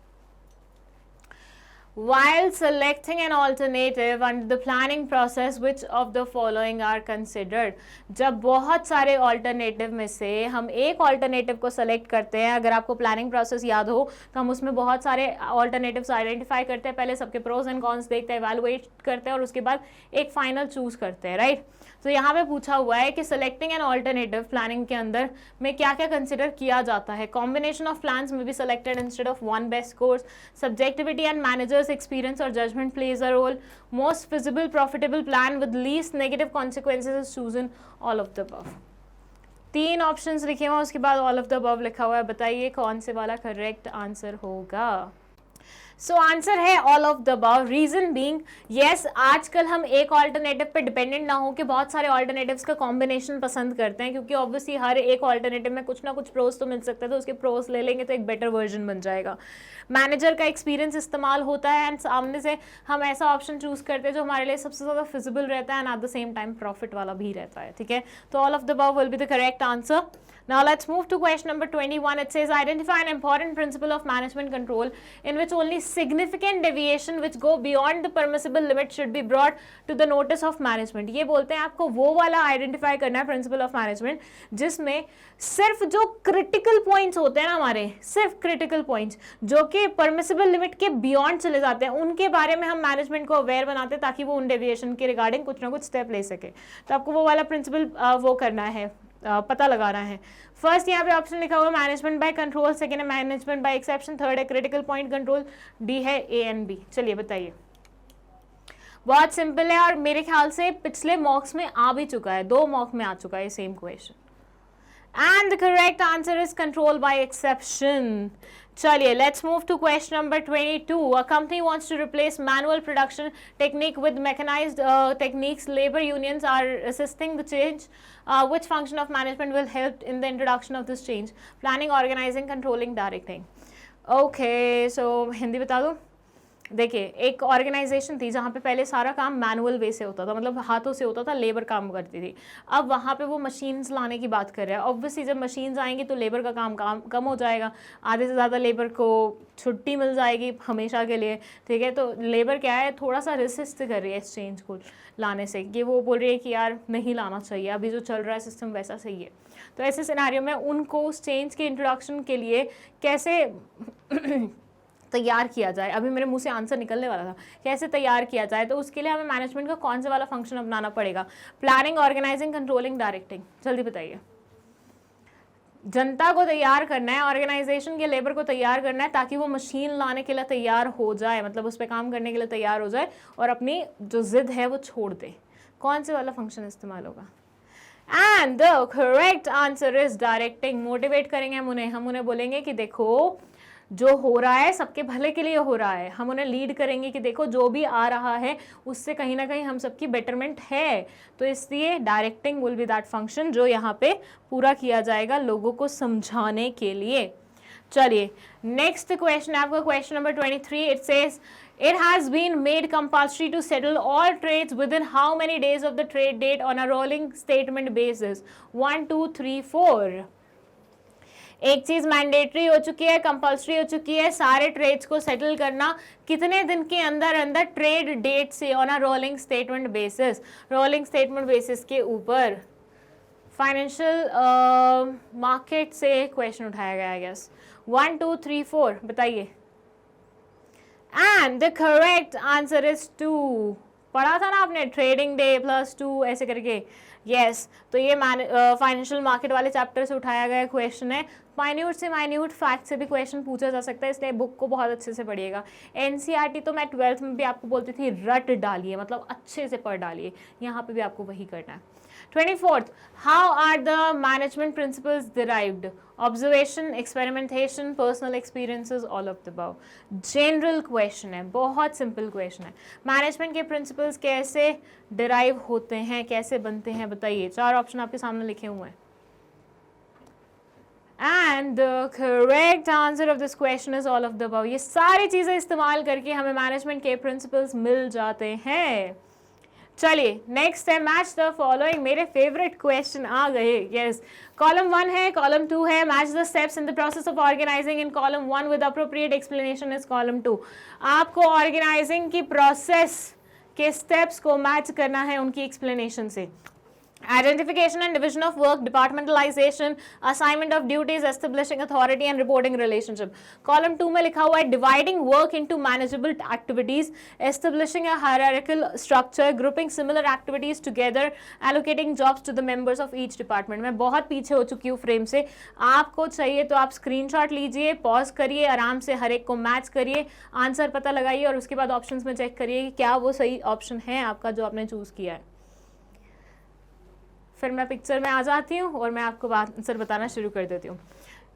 While selecting an alternative under the planning process, which of the following are considered? जब बहुत सारे alternative में से हम एक alternative को select करते हैं, अगर आपको planning process याद हो तो हम उसमें बहुत सारे alternatives identify करते हैं, पहले सबके pros and cons देखते हैं, evaluate करते हैं और उसके बाद एक final choose करते हैं, right? तो यहाँ पे पूछा हुआ है कि selecting an alternative planning के अंदर में क्या क्या consider किया जाता है? Combination of plans may be selected instead of one best course. Subjectivity and managers experience or judgment plays a role. Most feasible profitable plan with least negative consequences is chosen. All of the above. 3 options लिखे हुए हैं, उसके बाद all of the above लिखा हुआ है, बताइए कौन से वाला करेक्ट आंसर होगा? सो आंसर है all of the above. Reason being, yes, आजकल हम एक ऑल्टरनेटिव पे डिपेंडेंट ना हो के बहुत सारे ऑल्टरनेटिव्स का कॉम्बिनेशन पसंद करते हैं, क्योंकि ऑब्वियसली हर एक ऑल्टरनेटिव में कुछ ना कुछ प्रोस तो मिल सकता है, तो उसके प्रोस ले लेंगे तो एक बेटर वर्जन बन जाएगा. मैनेजर का एक्सपीरियंस इस्तेमाल होता है एंड सामने से हम ऐसा ऑप्शन चूज करते हैं जो हमारे लिए सबसे ज़्यादा फिजिबल रहता है and at the same time profit वाला भी रहता है. ठीक है, तो all of the above will be the correct answer. Now let's move to question number 21. It says identify an important principle of management control in which only significant deviation which go beyond the permissible limit should be brought to the notice of management. ये बोलते हैं आपको वो वाला identify करना है principle of management जिसमें सिर्फ जो critical points होते हैं ना हमारे, सिर्फ critical points जो कि permissible limit के beyond चले जाते हैं, उनके बारे में हम management को aware बनाते हैं ताकि वो उन deviation के regarding कुछ ना कुछ step ले सके. तो आपको वो वाला principle वो करना है, पता लगाना है. फर्स्ट यहाँ पे ऑप्शन लिखा हुआ मैनेजमेंट बाय कंट्रोल, सेकेंड है मैनेजमेंट बाय एक्सेप्शन, थर्ड है क्रिटिकल पॉइंट कंट्रोल, डी है ए एंड बी. चलिए बताइए. बहुत सिंपल है और मेरे ख्याल से पिछले मॉक्स में आ भी चुका है, 2 मॉक में आ चुका है same question. And the correct answer is control by exception. चलिए, let's move to question number 22. A company wants to replace manual production technique with mechanized techniques. Labor unions are assisting the change. Which function of management will help in the introduction of this change? Planning, organizing, controlling, directing. Okay, so Hindi बता दो. देखिए, एक organisation थी जहाँ पे पहले सारा काम मैनुअल वे से होता था, मतलब हाथों से होता था, लेबर काम करती थी. अब वहाँ पे वो मशीन्स लाने की बात कर रहे हैं. ऑब्वियसली जब मशीन्स आएंगी तो लेबर का काम कम हो जाएगा, आधे से ज़्यादा लेबर को छुट्टी मिल जाएगी हमेशा के लिए. ठीक है, तो लेबर क्या है, थोड़ा सा रेसिस्ट कर रही है इस चेंज को लाने से, कि वो बोल रही है कि यार नहीं लाना चाहिए, अभी जो चल रहा है सिस्टम वैसा सही है. तो ऐसे सिनेरियो में उनको उस चेंज के इंट्रोडक्शन के लिए कैसे तैयार किया जाए, अभी मेरे मुंह से आंसर निकलने वाला था, कैसे तैयार किया जाए, तो उसके लिए हमें मैनेजमेंट का कौन से वाला फंक्शन अपनाना पड़ेगा? Planning, organizing, controlling, directing. जल्दी बताइए. जनता को तैयार करना है, ऑर्गेनाइजेशन के लेबर को तैयार करना है ताकि वो मशीन लाने के लिए तैयार हो जाए, मतलब उस पर काम करने के लिए तैयार हो जाए और अपनी जो जिद है वो छोड़ दे. कौन से वाला फंक्शन इस्तेमाल होगा? And the correct answer is directing. Motivate करेंगे हम उन्हें बोलेंगे कि देखो जो हो रहा है सबके भले के लिए हो रहा है. हम उन्हें लीड करेंगे कि देखो जो भी आ रहा है उससे कहीं ना कहीं हम सबकी बेटरमेंट है, तो इसलिए directing will be that function जो यहाँ पे पूरा किया जाएगा लोगों को समझाने के लिए. चलिए, नेक्स्ट क्वेश्चन है आपका question number 23. It says it has been made compulsory to settle all trades within how many days of the trade date on a rolling statement basis? 1, 2, 3, 4. एक चीज मैंडेटरी हो चुकी है, कंपल्सरी हो चुकी है, सारे ट्रेड्स को सेटल करना कितने दिन के अंदर अंदर ट्रेड डेट से on a rolling statement basis. Rolling statement basis के ऊपर फाइनेंशियल मार्केट से क्वेश्चन उठाया गया है. गेस 1, 2, 3, 4 बताइए. And the correct answer is 2. पढ़ा था ना आपने, ट्रेडिंग डे प्लस 2 ऐसे करके. यस, तो ये फाइनेंशियल मार्केट वाले चैप्टर से उठाया गया क्वेश्चन है. माइन्यूट से माइन्यूट फैक्ट से भी क्वेश्चन पूछा जा सकता है, इसलिए बुक को बहुत अच्छे से पढ़िएगा. एनसीईआरटी तो मैं 12th में भी आपको बोलती थी रट डालिए, मतलब अच्छे से पढ़ डालिए. यहाँ पे भी आपको वही करना है. 24th, how are the management principles derived? Observation, experimentation, personal experiences, all of the above. General question है, बहुत सिंपल क्वेश्चन है. मैनेजमेंट के प्रिंसिपल्स कैसे डिराइव होते हैं, कैसे बनते हैं, बताइए. 4 ऑप्शन आपके सामने लिखे हुए हैं. And the correct answer of this question is all of the above. ये सारी चीजें इस्तेमाल करके हमें मैनेजमेंट के प्रिंसिपल्स मिल जाते हैं। चलिए नेक्स्ट है मैच द फॉलोइंग। मेरे फेवरेट क्वेश्चन आ गए। यस, कॉलम 1 है, कॉलम 2 है। Match the steps in the process of organizing in column 1 with appropriate explanation is column 2। आपको ऑर्गेनाइजिंग की प्रोसेस के स्टेप्स को मैच करना है उनकी एक्सप्लेनेशन से। Identification and division of work, departmentalization, assignment of duties, establishing authority and reporting relationship. Column 2 में लिखा हुआ है dividing work into manageable activities, establishing a hierarchical structure, grouping similar activities together, allocating jobs to the members of each department. मैं बहुत पीछे हो चुकी हूँ फ्रेम से। आपको चाहिए तो आप स्क्रीनशॉट लीजिए, पॉज करिए, आराम से हर एक को मैच करिए, आंसर पता लगाइए और उसके बाद ऑप्शंस में चेक करिए कि क्या वो सही ऑप्शन है आपका जो आपने चूज किया है। फिर मैं पिक्चर में आ जाती हूँ और मैं आपको आंसर बताना शुरू कर देती हूँ।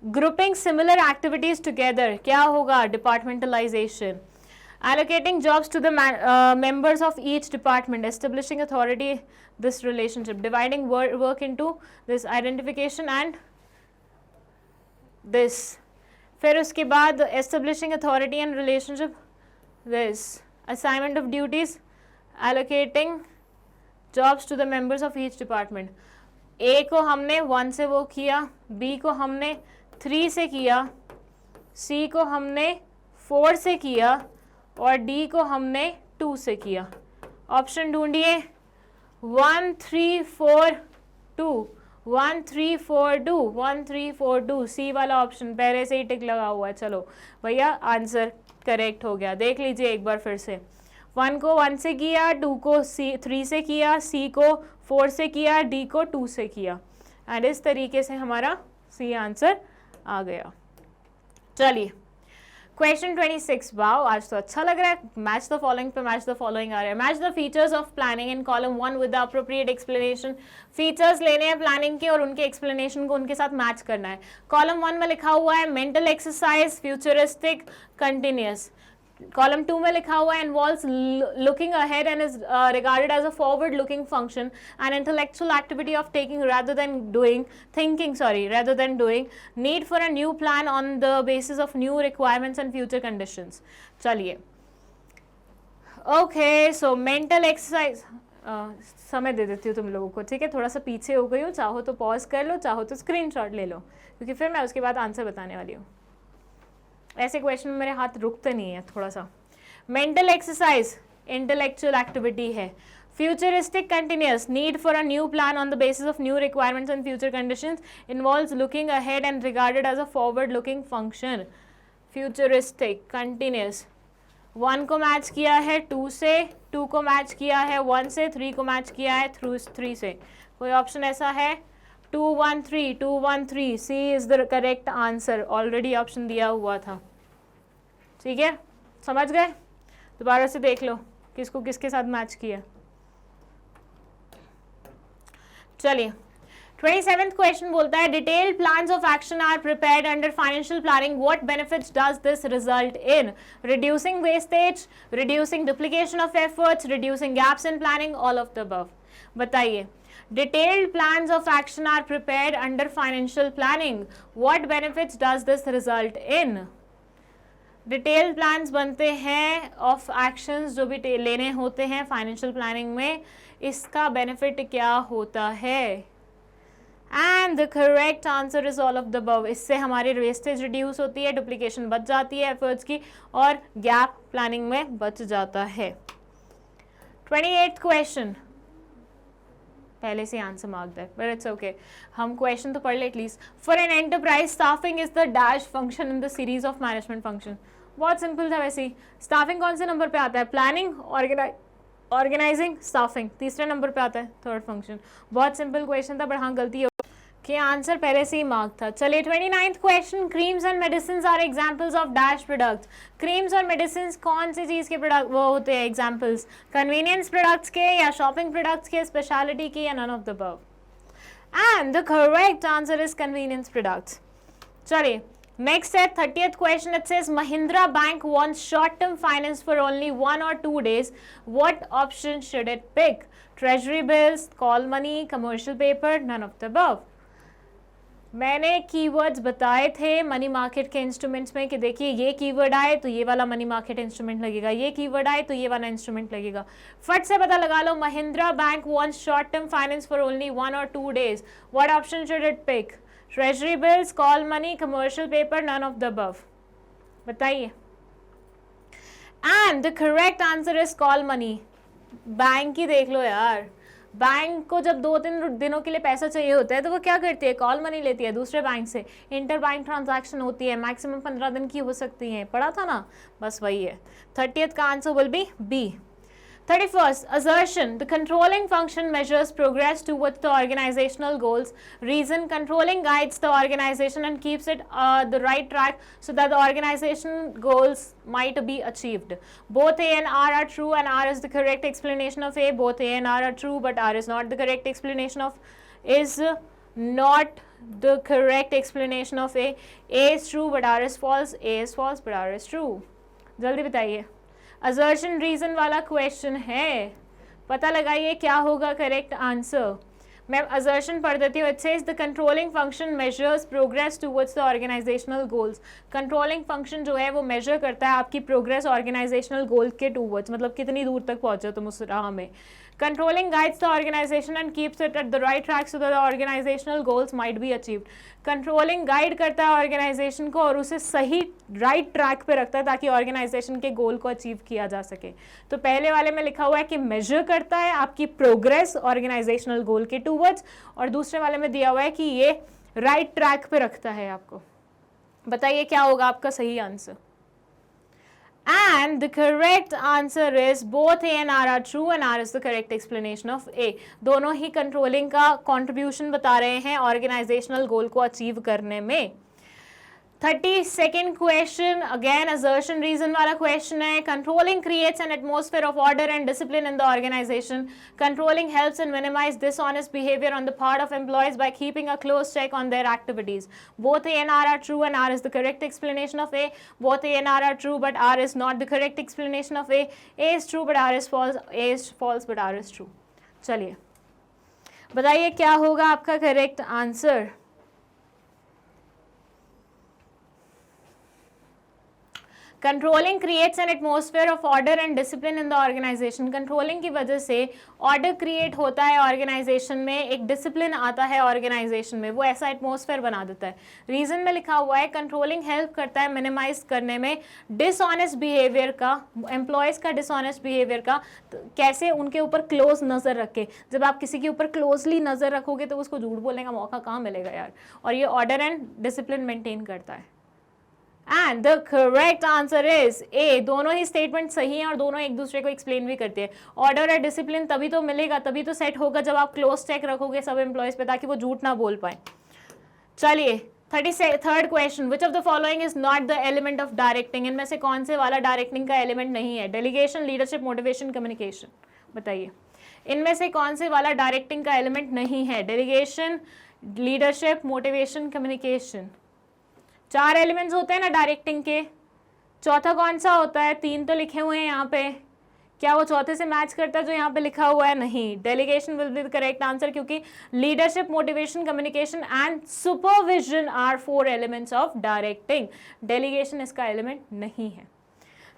ग्रुपिंग सिमिलर एक्टिविटीज टुगेदर, क्या होगा? Departmentalisation. Allocating jobs to the members of each department, establishing authority, this relationship, dividing work into this, identification and this. फिर उसके बाद establishing authority and relationship, this, assignment of duties, allocating jobs to the members of each department. A को हमने 1 से वो किया, B को हमने 3 से किया, सी को हमने 4 से किया और डी को हमने 2 से किया। ऑप्शन ढूंढिए। 1 3 4 2, 1 3 4 2, 1 3 4 2, सी वाला ऑप्शन पहले से ही टिक लगा हुआ है। चलो भैया आंसर करेक्ट हो गया। देख लीजिए एक बार फिर से। 1 को 1 से किया, 2 को 3 से किया, सी को 4 से किया, डी को 2 से किया एंड इस तरीके से हमारा सी आंसर आ गया। चलिए क्वेश्चन 26। वाओ, आज तो अच्छा लग रहा है। मैच द फॉलोइंग पे मैच द फॉलोइंग आ रहा है। Match the features of planning in column 1 with the appropriate explanation. Features लेने हैं प्लानिंग के और उनके एक्सप्लेनेशन को उनके साथ मैच करना है। कॉलम 1 में लिखा हुआ है mental exercise, futuristic, continuous. Column 2 में लिखा हुआ है involves looking ahead and is regarded as a forward looking function and intellectual activity of taking rather than doing, thinking sorry rather than doing, need for a new plan on the basis of new requirements and future conditions. चलिए okay, so mental exercise, समय दे देती हूँ तुम लोगों को, ठीक है? थोड़ा सा पीछे हो गई हूँ, चाहो तो पॉज कर लो, चाहो तो स्क्रीनशॉट ले लो, क्योंकि फिर मैं उसके बाद आंसर बताने वाली हूँ। ऐसे क्वेश्चन में मेरे हाथ रुकते नहीं है थोड़ा सा। मेंटल एक्सरसाइज इंटेलेक्चुअल एक्टिविटी है। Futuristic continuous, need for a new plan on the basis of new requirements and future conditions, involves looking ahead and regarded as a forward looking function. Futuristic continuous, 1 को match किया है 2 से, 2 को match किया है 1 से, 3 को मैच किया है 3 से। कोई ऑप्शन ऐसा है? 2 1 3, 2 1 3, C is the correct answer. Already option दिया हुआ था, ठीक है? समझ गए? दोबारा से देख लो किसको किसके साथ मैच किया। चलिए 27th क्वेश्चन बोलता है detailed plans of action are prepared under financial planning, what benefits does this result in? Reducing wastage, reducing duplication of efforts, reducing gaps in planning, all of the above. बताइए। Detailed plans of action are prepared under financial planning. What benefits does this result in? Detailed plans बनते हैं of actions जो भी लेने होते हैं financial planning में, इसका बेनिफिट क्या होता है? And the correct answer is all of the above. इससे हमारी वेस्टेज रिड्यूस होती है, डुप्लीकेशन बच जाती है एफर्ट्स की और गैप प्लानिंग में बच जाता है। 28th क्वेश्चन पहले से आंसर मार्क है, बट इट्स ओके, हम क्वेश्चन तो पढ़ ले at least. For an enterprise staffing is the dash function in the series of management function. बहुत सिंपल था वैसे ही। स्टाफिंग कौन से नंबर पे आता है? प्लानिंग, ऑर्गेनाइजिंग, स्टाफिंग तीसरे नंबर पे आता है, थर्ड फंक्शन। बहुत सिंपल क्वेश्चन था, बट हाँ गलती कि आंसर पहले से ही मार्क था। चलिए 29th question, creams and medicine are examples of dash products. Creams और मेडिसिन कौन सी चीज़ के प्रोडक्ट वो होते हैं एग्जांपल्स? कन्वीनियंस प्रोडक्ट्स के या शॉपिंग प्रोडक्ट्स के, स्पेशलिटी की या none of the above? And the correct answer is convenience products. चलिए नेक्स्ट है 30th question, it says Mahindra bank wants short term finance for only 1 or 2 days. What option should it pick? Treasury bills, call money, commercial paper, none of the above. मैंने keywords बताए थे money market के instruments में कि देखिए ये keyword आए तो ये वाला मनी मार्केट इंस्ट्रूमेंट लगेगा, ये कीवर्ड आए तो ये वाला इंस्ट्रूमेंट लगेगा। फट से पता लगा लो, Mahindra bank wants short term finance for only 1 or 2 days, what option should it pick? Treasury bills, call money, commercial paper, none of the above. बताइए। And the correct answer is call money. Bank ही देख लो यार, bank को जब 2-3 दिनों के लिए पैसा चाहिए होता है तो वो क्या करती है? कॉल मनी लेती है दूसरे बैंक से, इंटर बैंक ट्रांजैक्शन होती है, मैक्सिमम 15 दिन की हो सकती है, पढ़ा था ना, बस वही है। 30th का answer will be B. 31st, assertion. The controlling function measures progress towards the organizational goals. Reason, controlling guides the organization and keeps it the right track so that the organization goals might be achieved. Both A and R are true and R is the correct explanation of A. Both A and R are true but R is not the correct explanation of A. A is true but R is false. A is false but R is true. जल्दी बताइए। Assertion reason वाला question है, पता लगाइए क्या होगा correct answer. मैं assertion पढ़ देती हूँ। It says the controlling function measures progress towards the organizational goals. Controlling function जो है वो मेजर करता है आपकी प्रोग्रेस ऑर्गेनाइजेशनल गोल के टुवर्ड्स, मतलब कितनी दूर तक पहुंचे तुम उस राह में। Controlling guides the organization and keeps it at the right track so that the organizational goals might be achieved. Controlling guide करता है ऑर्गेनाइजेशन को और उसे सही राइट ट्रैक पे रखता है ताकि ऑर्गेनाइजेशन के गोल को अचीव किया जा सके। तो पहले वाले में लिखा हुआ है कि मेजर करता है आपकी प्रोग्रेस ऑर्गेनाइजेशनल गोल के टूवर्ड्स, और दूसरे वाले में दिया हुआ है कि ये राइट ट्रैक पे रखता है आपको। बताइए क्या होगा आपका सही answer. And the correct answer is both A and R are true and R is the correct explanation of A. दोनों ही कंट्रोलिंग का कंट्रीब्यूशन बता रहे हैं ऑर्गेनाइजेशनल गोल को अचीव करने में। 32nd question, again assertion reason वाला क्वेश्चन है। Controlling creates an atmosphere of order and discipline in the organization. Controlling helps in minimize dishonest behavior on the part of employees by keeping a close check on their activities. Both A and R are true and R is the correct explanation of A. Both A and R are true but R is not the correct explanation of A. A is true but R is false. A is false but R is true. चलिए बताइए क्या होगा आपका correct answer. Controlling creates an atmosphere of order and discipline in the organization. Controlling की वजह से order create होता है ऑर्गेनाइजेशन में, एक डिसिप्लिन आता है ऑर्गेनाइजेशन में, वो ऐसा एटमॉस्फेयर बना देता है। रीजन में लिखा हुआ है कंट्रोलिंग हेल्प करता है मिनिमाइज करने में डिसऑनेस्ट बिहेवियर का, एम्प्लॉयज़ का डिसऑनेस्ट बिहेवियर का। तो कैसे? उनके ऊपर क्लोज नज़र रखे। जब आप किसी के ऊपर क्लोजली नज़र रखोगे तो उसको झूठ बोलने का मौका कहाँ मिलेगा यार। और ये ऑर्डर एंड डिसिप्लिन मेंटेन करता है। And the correct answer is a. दोनों ही स्टेटमेंट सही हैं और दोनों एक दूसरे को एक्सप्लेन भी करते हैं। ऑर्डर और डिसिप्लिन तभी तो मिलेगा, तभी तो सेट होगा जब आप क्लोज चेक रखोगे सब एम्प्लॉयज पे ताकि वो झूठ ना बोल पाए। चलिए 33rd question, which of the following is not the element of directing. इनमें से कौन से वाला डायरेक्टिंग का एलिमेंट नहीं है? Delegation, leadership, motivation, communication. बताइए इनमें से कौन से वाला डायरेक्टिंग का एलिमेंट नहीं है? Delegation, leadership, motivation, communication. 4 elements होते हैं ना डायरेक्टिंग के, चौथा कौन सा होता है? 3 तो लिखे हुए हैं यहाँ पे, क्या वो चौथे से मैच करता है जो यहाँ पे लिखा हुआ है? नहीं। Delegation will be the correct answer क्योंकि leadership, motivation, communication and supervision are 4 elements of directing. Delegation इसका एलिमेंट नहीं है।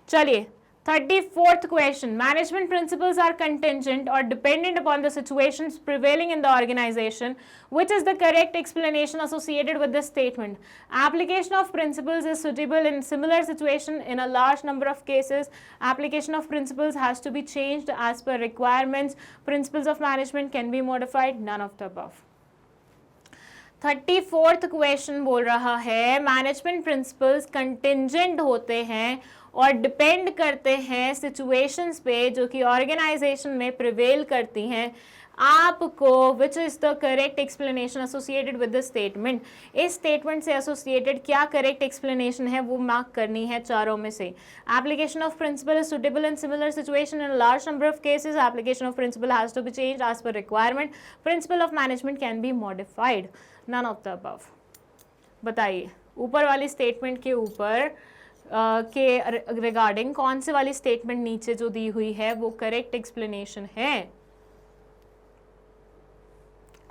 चलिए 34th question, management principles are contingent or dependent upon the situations prevailing in the organization. Which is the correct explanation associated with this statement? Application of principles is suitable in similar situation in a large number of cases. Application of principles has to be changed as per requirements. Principles of management can be modified. None of the above. 34th question बोल रहा है management principles contingent होते हैं और depend करते हैं situations पे जो कि ऑर्गेनाइजेशन में प्रिवेल करती हैं। आपको which is the correct explanation associated with this statement. इस स्टेटमेंट से एसोसिएटेड क्या करेक्ट एक्सप्लेनेशन है वो मार्क करनी है चारों में से। Application of principle is suitable in similar situation in large number of cases. Application of principle has to be changed as per requirement. Principle of management can be modified. None of the above. बताइए ऊपर वाली statement के ऊपर के regarding कौन से वाली statement नीचे जो दी हुई है वो करेक्ट एक्सप्लेनेशन है।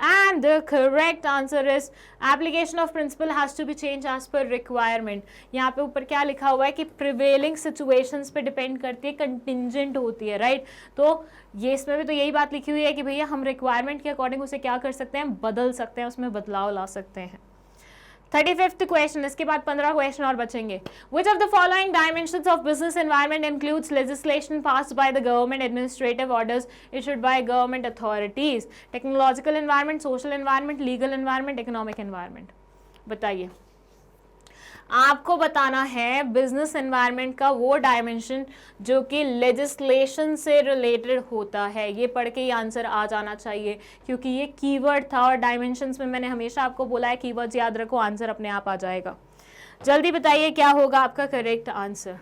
And the correct answer is application of principle has to be changed as per requirement. यहाँ पे ऊपर क्या लिखा हुआ है कि prevailing situations पे depend करती है, contingent होती है, right? तो ये इसमें भी तो यही बात लिखी हुई है कि भैया हम requirement के अकॉर्डिंग उसे क्या कर सकते हैं, बदल सकते हैं, उसमें बदलाव ला सकते हैं. 35th क्वेश्चन, इसके बाद 15 क्वेश्चन और बचेंगे. Which of the following dimensions of business environment includes legislation passed by the government, administrative orders issued by government authorities? Technological environment, social environment, legal environment, economic environment. बताइए. आपको बताना है business environment का वो dimension जो कि legislation से related होता है. ये पढ़ के ही आंसर आ जाना चाहिए क्योंकि ये कीवर्ड था और डायमेंशंस में मैंने हमेशा आपको बोला है कीवर्ड्स याद रखो, आंसर अपने आप आ जाएगा. जल्दी बताइए क्या होगा आपका correct answer.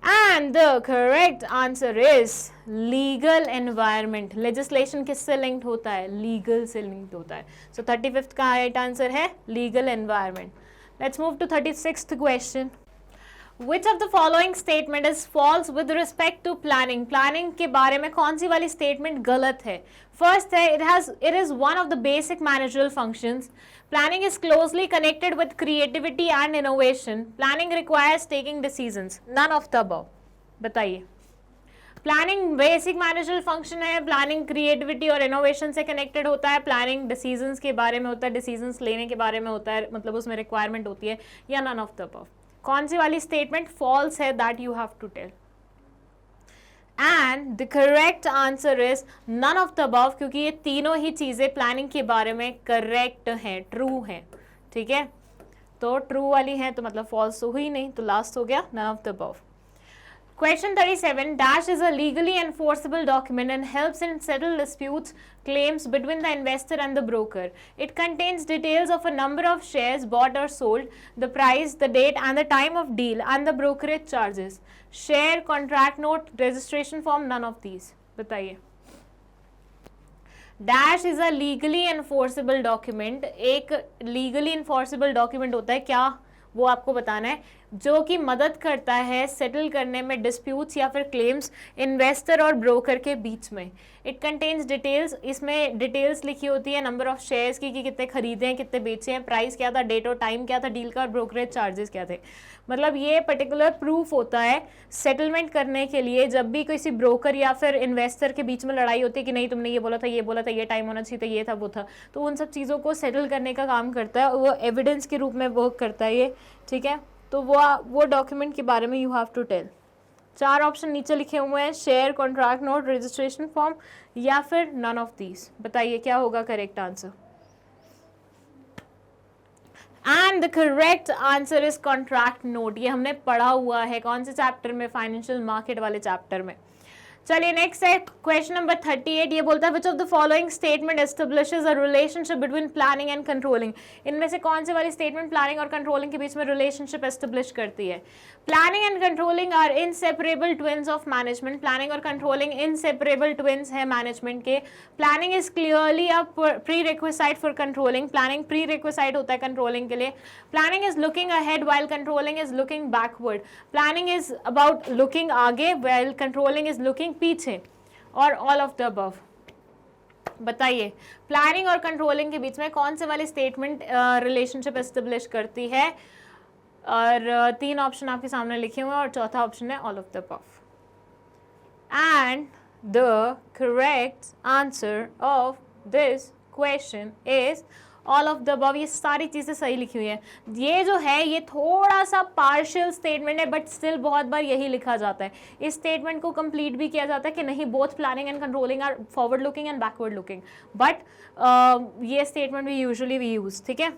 And the correct answer is legal environment. Legislation किससे लिंक्ड होता है, लीगल से लिंक्ड होता है. सो 35th का राइट आंसर है legal environment. Let's move to 36th question. Which of the following statement is false with respect to planning? Planning के बारे में कौन सी वाली statement गलत है? First है it is one of the basic managerial functions. Planning is closely connected with creativity and innovation. Planning requires taking decisions. None of the above. बताइए. प्लानिंग बेसिक मैनेजरल फंक्शन है, प्लानिंग क्रिएटिविटी और innovation से connected होता है, planning decisions के बारे में होता है, डिसीजंस लेने के बारे में होता है, मतलब उसमें रिक्वायरमेंट होती है, या नन ऑफ द अबव. कौन सी वाली स्टेटमेंट फॉल्स है, that you have to tell. And the correct answer is none of the above, क्योंकि ये तीनों ही चीजें प्लानिंग के बारे में करेक्ट हैं, ट्रू हैं. ठीक है, तो ट्रू वाली है तो मतलब फॉल्स तो हुई नहीं, तो लास्ट हो गया none of the above. Question 37. Dash is a legally enforceable document and helps in settle disputes, claims between the investor and the broker. It contains details of a number of shares bought or sold, the price, the date and the time of deal, and the brokerage charges. Share, contract note, registration form, none of these. बताइए. Dash is a legally enforceable document. एक legally enforceable document होता है क्या, वो आपको बताना है, जो कि मदद करता है सेटल करने में डिस्प्यूट्स या फिर क्लेम्स इन्वेस्टर और ब्रोकर के बीच में. इट कंटेन्स डिटेल्स, इसमें डिटेल्स लिखी होती है नंबर ऑफ शेयर्स की, कि कितने खरीदे हैं, कितने बेचे हैं, प्राइस क्या था, डेट और टाइम क्या था डील का, और ब्रोकरेज चार्जेस क्या थे. मतलब ये पर्टिकुलर प्रूफ होता है सेटलमेंट करने के लिए. जब भी किसी ब्रोकर या फिर इन्वेस्टर के बीच में लड़ाई होती है कि नहीं तुमने ये बोला था, ये बोला था, ये टाइम होना चाहिए था, ये था, वो था, तो उन सब चीज़ों को सेटल करने का काम करता है, वो एविडेंस के रूप में वर्क करता है ये. ठीक है, तो वो डॉक्यूमेंट के बारे में you have to tell. 4 option नीचे लिखे हुए हैं, share, contract note, registration form या फिर नन ऑफ दीज. बताइए क्या होगा correct answer. And the correct answer is contract note. ये हमने पढ़ा हुआ है कौन से चैप्टर में, फाइनेंशियल मार्केट वाले चैप्टर में. चलिए नेक्स्ट है क्वेश्चन नंबर 38. ये बोलता है which of the following statement establishes a relationship between planning and controlling. इनमें से कौन सी वाली स्टेटमेंट प्लानिंग और कंट्रोलिंग के बीच में रिलेशनशिप एस्टेब्लिश करती है. Planning and controlling are inseparable twins of management. Planning और कंट्रोलिंग इनसेपरेबल ट्विन्स है मैनेजमेंट के. Planning is clearly a prerequisite for controlling. Planning prerequisite होता है कंट्रोलिंग के लिए. Planning is looking ahead while controlling is looking backward. Planning is about looking आगे while controlling is looking पीछे, और all of the above. बताइए planning और controlling के बीच में कौन से वाली स्टेटमेंट रिलेशनशिप एस्टेब्लिश करती है. और 3 ऑप्शन आपके सामने लिखे हुए हैं और चौथा ऑप्शन है all of the above. And the correct answer of this question is all of the above. ये सारी चीज़ें सही लिखी हुई हैं. ये जो है ये थोड़ा सा पार्शियल स्टेटमेंट है, बट स्टिल बहुत बार यही लिखा जाता है. इस स्टेटमेंट को कंप्लीट भी किया जाता है कि नहीं both planning and controlling are forward looking and backward looking, but ये स्टेटमेंट भी यूजुअली वी यूज. ठीक है,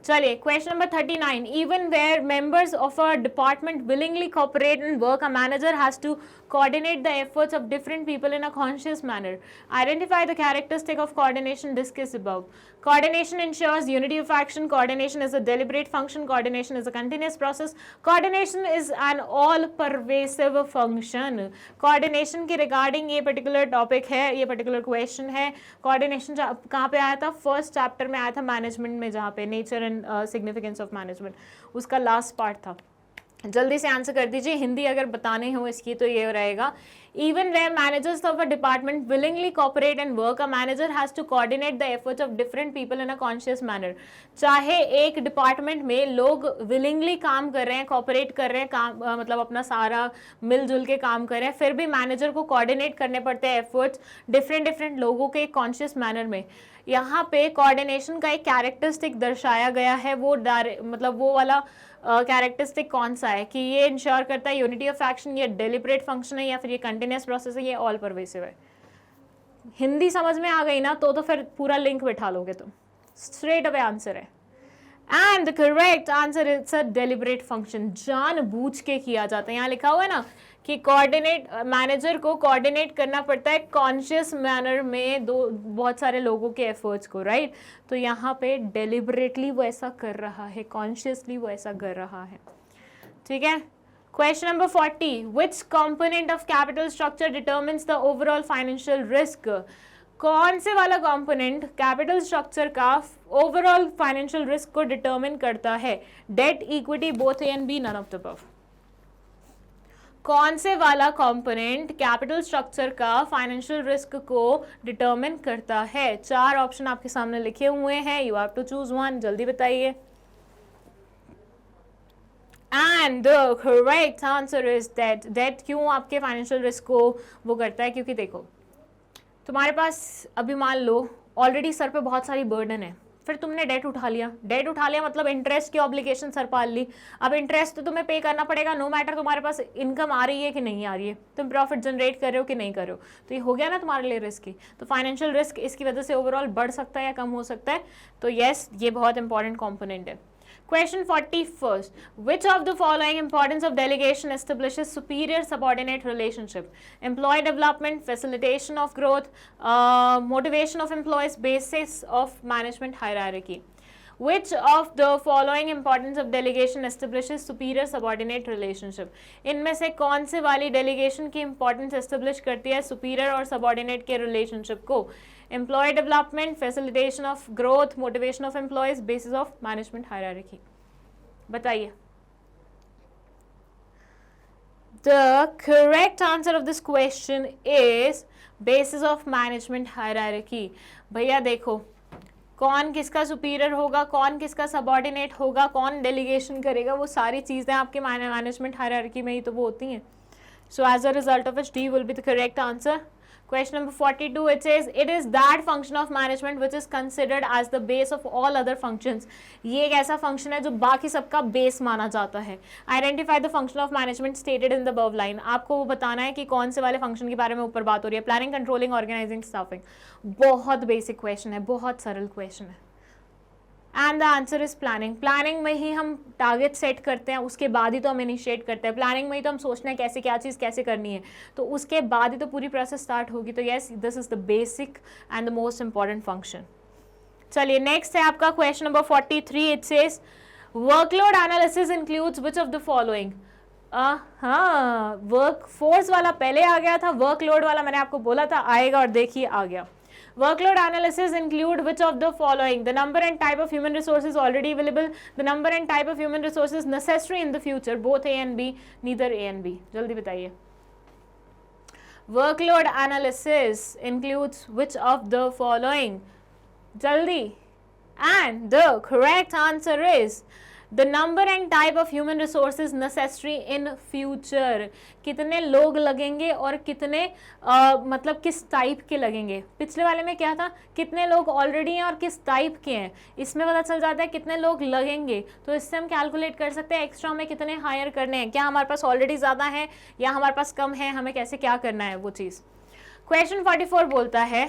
चलिए question number 39. Even where members of a department willingly cooperate and work, a manager has to coordinate the efforts of different people in a conscious manner. Identify the characteristic of coordination discussed above. Coordination ensures unity of action. Coordination is a deliberate function. Coordination is a continuous process. Coordination is an all-pervasive function. Coordination के regarding ये particular topic है, ये particular question है. Coordination कहाँ पे आया था, first chapter में आया था मैनेजमेंट में, जहाँ पे nature and significance of management, उसका लास्ट पार्ट था. जल्दी से आंसर कर दीजिए, हिंदी अगर बताने हो इसकी तो ये रहेगा, even where managers of a department willingly cooperate and work, a manager has to coordinate the efforts of different people in a conscious manner. चाहे एक डिपार्टमेंट में लोग willingly काम कर रहे हैं, कॉपरेट कर रहे हैं, काम मतलब अपना सारा मिलजुल के काम कर रहे हैं, फिर भी मैनेजर को कोऑर्डिनेट करने पड़ते हैं एफर्ट्स डिफरेंट लोगों के कॉन्शियस मैनर में। यहाँ पे कोऑर्डिनेशन का एक कैरेक्टरिस्टिक दर्शाया गया है, वो मतलब वो वाला कैरेक्टरिस्टिक कौन सा है कि ये इंश्योर करता है यूनिटी ऑफ एक्शन, ये डेलिब्रेट फंक्शन है, या फिर ये कंटिन्यूस प्रोसेस है, ये ऑल परवेसिव है। हिंदी समझ में आ गई ना तो फिर पूरा लिंक बैठा लोगे तुम, स्ट्रेट अवे आंसर है। And the correct answer is a deliberate function, जानबूझ के किया जाता है। यहाँ लिखा हुआ है ना कि कोऑर्डिनेट, मैनेजर को कोऑर्डिनेट करना पड़ता है कॉन्शियस मैनर में बहुत सारे लोगों के एफर्ट्स को, राइट। तो यहाँ पे डेलिबरेटली वो ऐसा कर रहा है, कॉन्शियसली वो ऐसा कर रहा है, ठीक है। Question number 40, which component of capital structure determines the overall financial risk. कौन से वाला कंपोनेंट कैपिटल स्ट्रक्चर का ओवरऑल फाइनेंशियल रिस्क को डिटर्मिन करता है? Debt, equity, both A and B, none of the above. कौन से वाला कंपोनेंट कैपिटल स्ट्रक्चर का फाइनेंशियल रिस्क को डिटरमिन करता है? 4 ऑप्शन आपके सामने लिखे हुए हैं, you have to choose one, जल्दी बताइए। And the correct answer is debt. Debt क्यों आपके फाइनेंशियल रिस्क को वो करता है? क्योंकि देखो तुम्हारे पास अभी मान लो ऑलरेडी सर पे बहुत सारी बर्डन है, फिर तुमने डेट उठा लिया। डेट उठा लिया मतलब इंटरेस्ट की ऑब्लिगेशन सर पाल ली। अब इंटरेस्ट तो तुम्हें पे करना पड़ेगा, नो मैटर तुम्हारे पास इनकम आ रही है कि नहीं आ रही है, तुम प्रॉफिट जनरेट कर रहे हो कि नहीं कर रहे हो, तो ये हो गया ना तुम्हारे लिए रिस्क ही। तो फाइनेंशियल रिस्क इसकी वजह से ओवरऑल बढ़ सकता है या कम हो सकता है। तो येस, ये बहुत इंपॉर्टेंट कॉम्पोनेंट है। Question 41. Which of the following importance of delegation establishes superior subordinate relationship? Employee development, facilitation of growth, motivation of employees, basis of management hierarchy. Which of the following importance of delegation establishes superior subordinate relationship? इनमें से कौन से वाली delegation की importance establish करती है superior और subordinate के relationship को? Employee development, facilitation of growth, motivation of employees, basis of management hierarchy. बताइए। The correct answer of this question is basis of management hierarchy. भैया देखो कौन किसका सुपीरियर होगा, कौन किसका सबॉर्डिनेट होगा, कौन डेलीगेशन करेगा, वो सारी चीजें आपके मैनेजमेंट हायरार्की में ही तो वो होती हैं। So as a result of it D will be the correct answer. Question number 42, it says it is that function of management which is considered as the base of all other functions. ये एक ऐसा function है जो बाकी सबका base माना जाता है। Identify the function of management stated in the above line. आपको वो बताना है कि कौन से वाले फंक्शन के बारे में ऊपर बात हो रही है। Planning, controlling, organizing, staffing. बहुत बेसिक क्वेश्चन है, बहुत सरल क्वेश्चन है। And the answer is planning. Planning में ही हम टारगेट सेट करते हैं, उसके बाद ही तो हम इनिशिएट करते हैं। प्लानिंग में ही तो हम सोचते हैं कैसे क्या चीज़ कैसे करनी है, तो उसके बाद ही तो पूरी प्रोसेस स्टार्ट होगी। तो yes, this is the basic and the most important function. चलिए नेक्स्ट है आपका question number 43। It says workload analysis includes which of the following. हाँ, वर्क फोर्स वाला पहले आ गया था, वर्कलोड वाला मैंने आपको बोला था आएगा, और देखिए आ गया। Workload analysis include which of the following? The number and type of human resources already available, the number and type of human resources necessary in the future, both A and B, neither A and B. जल्दी बताइए। Workload analysis includes which of the following? जल्दी। And the correct answer is the number and type of human resources necessary in future. कितने लोग लगेंगे और कितने मतलब किस टाइप के लगेंगे। पिछले वाले में क्या था, कितने लोग ऑलरेडी हैं और किस टाइप के हैं, इसमें पता चल जाता है कितने लोग लगेंगे। तो इससे हम कैलकुलेट कर सकते हैं एक्स्ट्रा में कितने हायर करने हैं, क्या हमारे पास ऑलरेडी ज़्यादा है या हमारे पास कम है, हमें कैसे क्या करना है वो चीज़। क्वेश्चन 44 बोलता है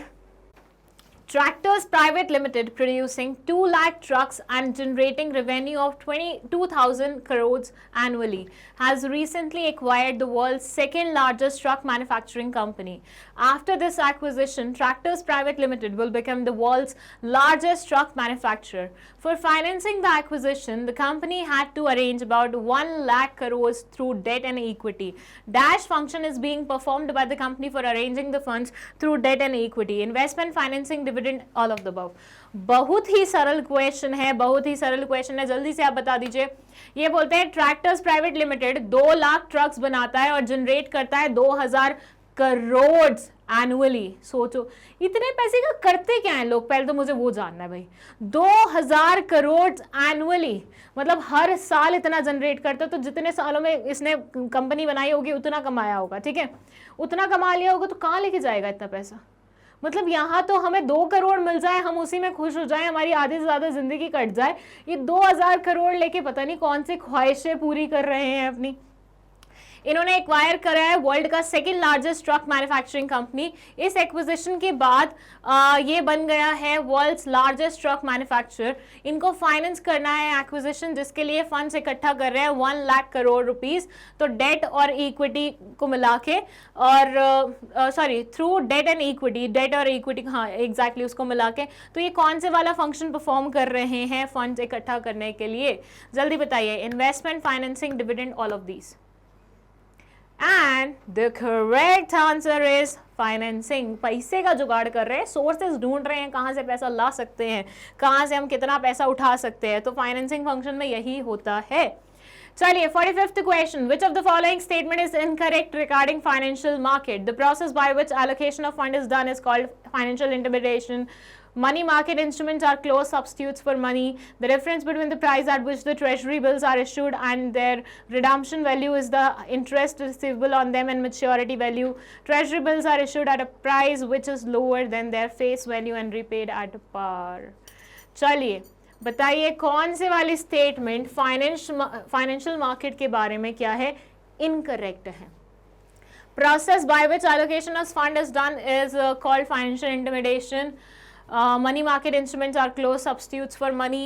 Tractors Private Limited, producing 2 lakh trucks and generating revenue of 22,000 crores annually, has recently acquired the world's second largest truck manufacturing company. After this acquisition, Tractors Private Limited will become the world's largest truck manufacturer. For financing the acquisition, the company had to arrange about 1 lakh crores through debt and equity. Dash function is being performed by the company for arranging the funds through debt and equity. Investment financing division dividend, all of the above. बहुत ही सरल question है, बहुत ही सरल question है, जल्दी से आप बता दीजिए। ये बोलते हैं tractors private limited 2 lakh trucks बनाता है और जनरेट करता है 2000 करोड़ एनुअली। सोचो इतने पैसे का करते क्या है लोग, पहले तो मुझे वो जानना है भाई। 2000 करोड़ एनुअली मतलब हर साल इतना जनरेट करता, तो जितने सालों में इसने कंपनी बनाई होगी उतना कमाया होगा, ठीक है, उतना कमा लिया होगा, तो कहाँ लेके जाएगा इतना पैसा। मतलब यहाँ तो हमें 2 करोड़ मिल जाए, हम उसी में खुश हो जाए, हमारी आधे से ज्यादा जिंदगी कट जाए, ये 2000 करोड़ लेके पता नहीं कौन सी ख्वाहिशें पूरी कर रहे हैं अपनी। इन्होंने एक्वायर करा है वर्ल्ड का second largest truck manufacturing company. इस एक्विजिशन के बाद ये बन गया है वर्ल्ड्स लार्जेस्ट ट्रक मैन्युफैक्चरर। इनको फाइनेंस करना है एक्विजिशन, जिसके लिए फंड्स इकट्ठा कर रहे हैं 1 लाख करोड़ रुपीस। तो डेट और इक्विटी को मिला के, और sorry through debt and equity, debt और इक्विटी, हाँ एग्जैक्टली उसको मिला के। तो ये कौन से वाला फंक्शन परफॉर्म कर रहे हैं फंड्स इकट्ठा करने के लिए, जल्दी बताइए। Investment, financing, dividend, all of these. And the correct answer is financing. पैसे का जुगाड़ कर रहे हैं, सोर्सेज ढूंढ रहे हैं, कहाँ से पैसा ला सकते हैं, कहाँ से हम कितना पैसा उठा सकते हैं, तो फाइनेंसिंग फंक्शन में यही होता है। चलिए 45th question, which of the following statement is incorrect regarding financial market? The process by which allocation of fund is done is called financial intermediation. Money market instruments are close substitutes for money. The difference between the price at which the treasury bills are issued and their redemption value is the interest receivable on them and maturity value. Treasury bills are issued at a price which is lower than their face value and repaid at par. चलिए बताइए कौन से वाली statement financial market के बारे में क्या है, इनकरेक्ट है। Process by which allocation of fund is done is called financial intermediation. Money market instruments are close substitutes for money.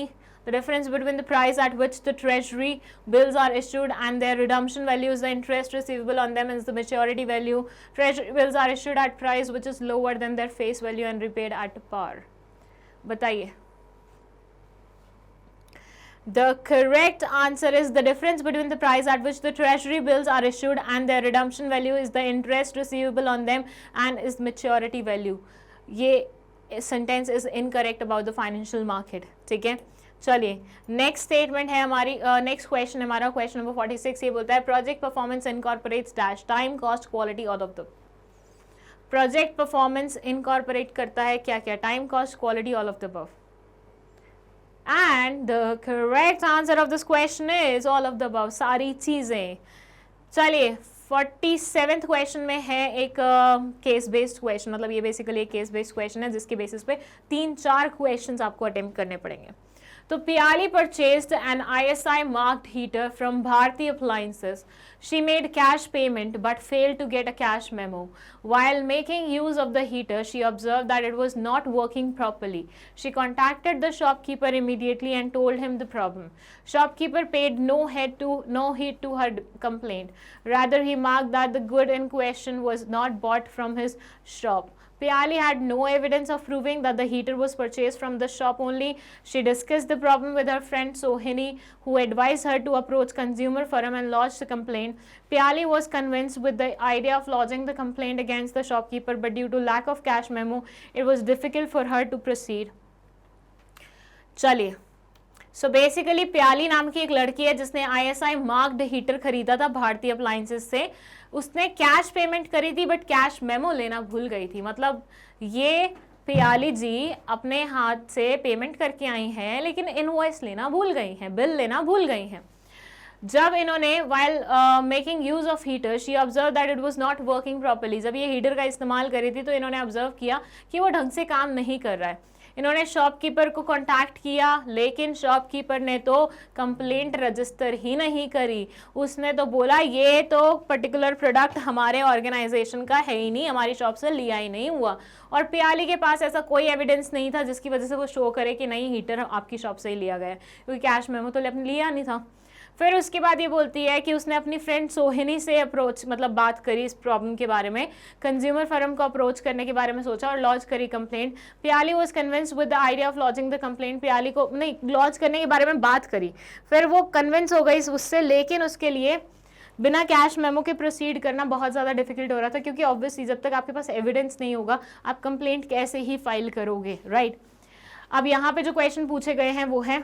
The difference between the price at which the treasury bills are issued and their redemption value is the interest receivable on them is the maturity value. Treasury bills are issued at price which is lower than their face value and repaid at par. बताइए। The correct answer is the difference between the price at which the treasury bills are issued and their redemption value is the interest receivable on them and is maturity value. ये sentence is incorrect about the financial market, ठीक है। चलिए next statement है हमारी, next question है हमारा, question number 46। ये बोलता है project performance incorporates dash time, cost, quality, all of the. Project performance incorporate करता है क्या क्या, time, cost, quality, all of the above. And the correct answer of this question is all of the above, सारी चीजें। चलिए 47th question में है एक केस बेस्ड क्वेश्चन, मतलब ये बेसिकली एक केस बेस्ड क्वेश्चन है जिसके बेसिस पे 3-4 क्वेश्चंस आपको अटेम्प्ट करने पड़ेंगे। तो Piyali purchased an ISI marked heater from Bharti Appliances. She made cash payment but failed to get a cash memo. While making use of the heater, she observed that it was not working properly. She contacted the shopkeeper immediately and told him the problem. Shopkeeper paid no heed to her complaint. Rather, he marked that the good in question was not bought from his shop. Piali had no evidence of proving that the heater was purchased from the shop only. She discussed the problem with her friend Sohini, who advised her to approach Consumer Forum and lodge the complaint. Piali was convinced with the idea of lodging the complaint against the shopkeeper, but due to lack of cash memo, it was difficult for her to proceed. चलिए so basically प्याली नाम की एक लड़की है जिसने ISI marked heater खरीदा था भारतीय अप्लायंसेस से। उसने कैश पेमेंट करी थी बट कैश मेमो लेना भूल गई थी। मतलब ये प्याली जी अपने हाथ से पेमेंट करके आई हैं लेकिन इनवॉइस लेना भूल गई हैं, बिल लेना भूल गई हैं। जब इन्होंने while making use of heater she observe that it was not working properly, जब ये हीटर का इस्तेमाल करी थी तो इन्होंने ऑब्जर्व किया कि वो ढंग से काम नहीं कर रहा है। इन्होंने शॉपकीपर को कांटेक्ट किया लेकिन शॉपकीपर ने तो कंप्लेंट रजिस्टर ही नहीं करी। उसने तो बोला ये तो पर्टिकुलर प्रोडक्ट हमारे ऑर्गेनाइजेशन का है ही नहीं, हमारी शॉप से लिया ही नहीं हुआ। और प्याली के पास ऐसा कोई एविडेंस नहीं था जिसकी वजह से वो शो करे कि नहीं हीटर आपकी शॉप से ही लिया गया, क्योंकि कैश मेमो तो अपने लिया नहीं था। फिर उसके बाद ये बोलती है कि उसने अपनी फ्रेंड सोहिनी से अप्रोच मतलब बात करी इस प्रॉब्लम के बारे में, कंज्यूमर फर्म को अप्रोच करने के बारे में सोचा और लॉन्च करी कंप्लेंट। प्याली was convinced with the idea of launching the complaint. प्याली को नहीं लॉन्च करने के बारे में बात करी, फिर वो कन्विंस हो गई उससे, लेकिन उसके लिए बिना कैश मेमो के प्रोसीड करना बहुत ज़्यादा डिफिकल्ट हो रहा था, क्योंकि ऑब्वियसली जब तक आपके पास एविडेंस नहीं होगा आप कंप्लेंट कैसे ही फाइल करोगे, राइट। अब यहाँ पे जो क्वेश्चन पूछे गए हैं वो है,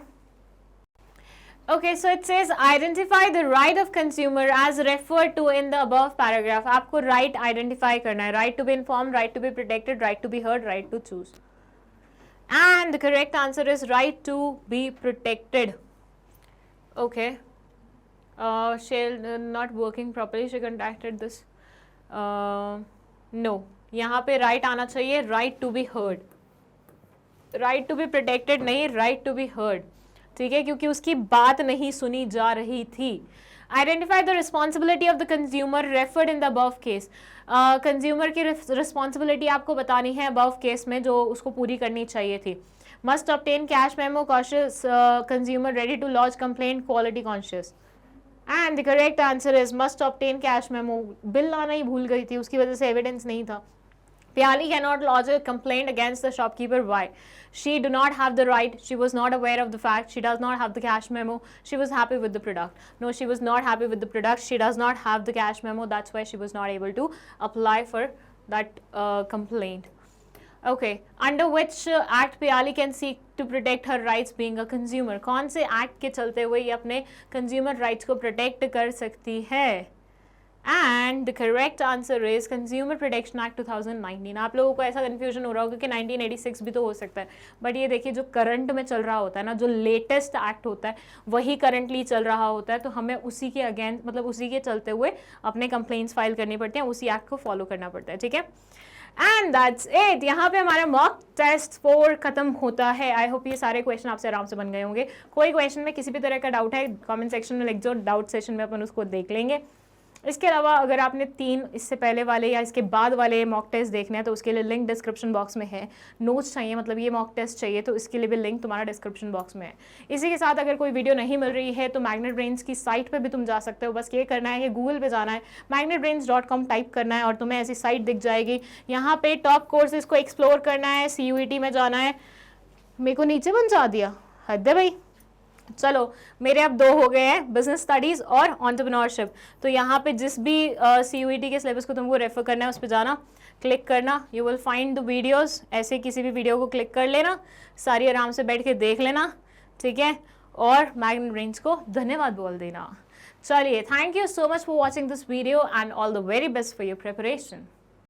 okay, so it says identify the right of consumer as referred to in the above paragraph. आपको right identify करना है, right to be informed, right to be protected, right to be heard, right to choose. And the correct answer is right to be protected. Okay. Shell not working properly. She contacted this. No. यहाँ पे right आना चाहिए, right to be heard. Right to be protected नहीं, right to be heard. ठीक है, क्योंकि उसकी बात नहीं सुनी जा रही थी। Identify the responsibility of the consumer referred in the above case. Consumer की रिस्पॉन्सिबिलिटी आपको बतानी है अबव केस में, जो उसको पूरी करनी चाहिए थी। Must obtain cash memo, cautious consumer, ready to launch complaint, quality conscious. And the correct answer is must obtain cash memo. Bill लाना ही भूल गई थी, उसकी वजह से एविडेंस नहीं था। Piyali cannot lodge a complaint against the shopkeeper. Why? She do not have the right. She was not aware of the fact. She does not have the cash memo. She was happy with the product. No, she was not happy with the product. She does not have the cash memo. That's why she was not able to apply for that complaint. Okay. Under which act Piyali can seek to protect her rights being a consumer? कौन से act के चलते हुए ये अपने consumer rights को protect कर सकती है? And the correct answer is consumer protection act 2019। आप लोगों को ऐसा कन्फ्यूजन हो रहा होगा कि 1986 भी तो हो सकता है, बट ये देखिए जो करंट में चल रहा होता है ना, जो लेटेस्ट एक्ट होता है वही करंटली चल रहा होता है, तो हमें उसी के अगेंस्ट, मतलब उसी के चलते हुए अपने कंप्लेंट्स फाइल करनी पड़ती हैं, उसी एक्ट को फॉलो करना पड़ता है, ठीक है। And that's it. यहाँ पे हमारा मॉक टेस्ट 4 खत्म होता है। आई होप ये सारे क्वेश्चन आपसे आराम से बन गए होंगे। कोई क्वेश्चन में किसी भी तरह का डाउट है कमेंट सेक्शन में लिख दो, डाउट सेशन में अपन उसको देख लेंगे। इसके अलावा अगर आपने 3 इससे पहले वाले या इसके बाद वाले मॉक टेस्ट देखने हैं तो उसके लिए लिंक डिस्क्रिप्शन बॉक्स में है। नोट्स चाहिए, मतलब ये मॉक टेस्ट चाहिए, तो इसके लिए भी लिंक तुम्हारा डिस्क्रिप्शन बॉक्स में है। इसी के साथ अगर कोई वीडियो नहीं मिल रही है तो मैग्नेट ब्रेन्स की साइट पे भी तुम जा सकते हो। बस ये करना है कि गूगल पे जाना है, magnetbrains.com टाइप करना है और तुम्हें ऐसी साइट दिख जाएगी। यहाँ पे टॉप कोर्सेज को एक्सप्लोर करना है, CUET में जाना है। मेरे को नीचे पहुँचा दिया, हद है भाई। चलो मेरे अब 2 हो गए हैं, बिजनेस स्टडीज और एंटरप्रेन्योरशिप। तो यहाँ पे जिस भी CUET के सिलेबस को तुमको रेफर करना है उस पर जाना, क्लिक करना, you will find the videos. ऐसे किसी भी वीडियो को क्लिक कर लेना, सारी आराम से बैठ के देख लेना, ठीक है, और मैग्नेट ब्रेन्स को धन्यवाद बोल देना। चलिए, thank you so much for watching this video and all the very best for your preparation.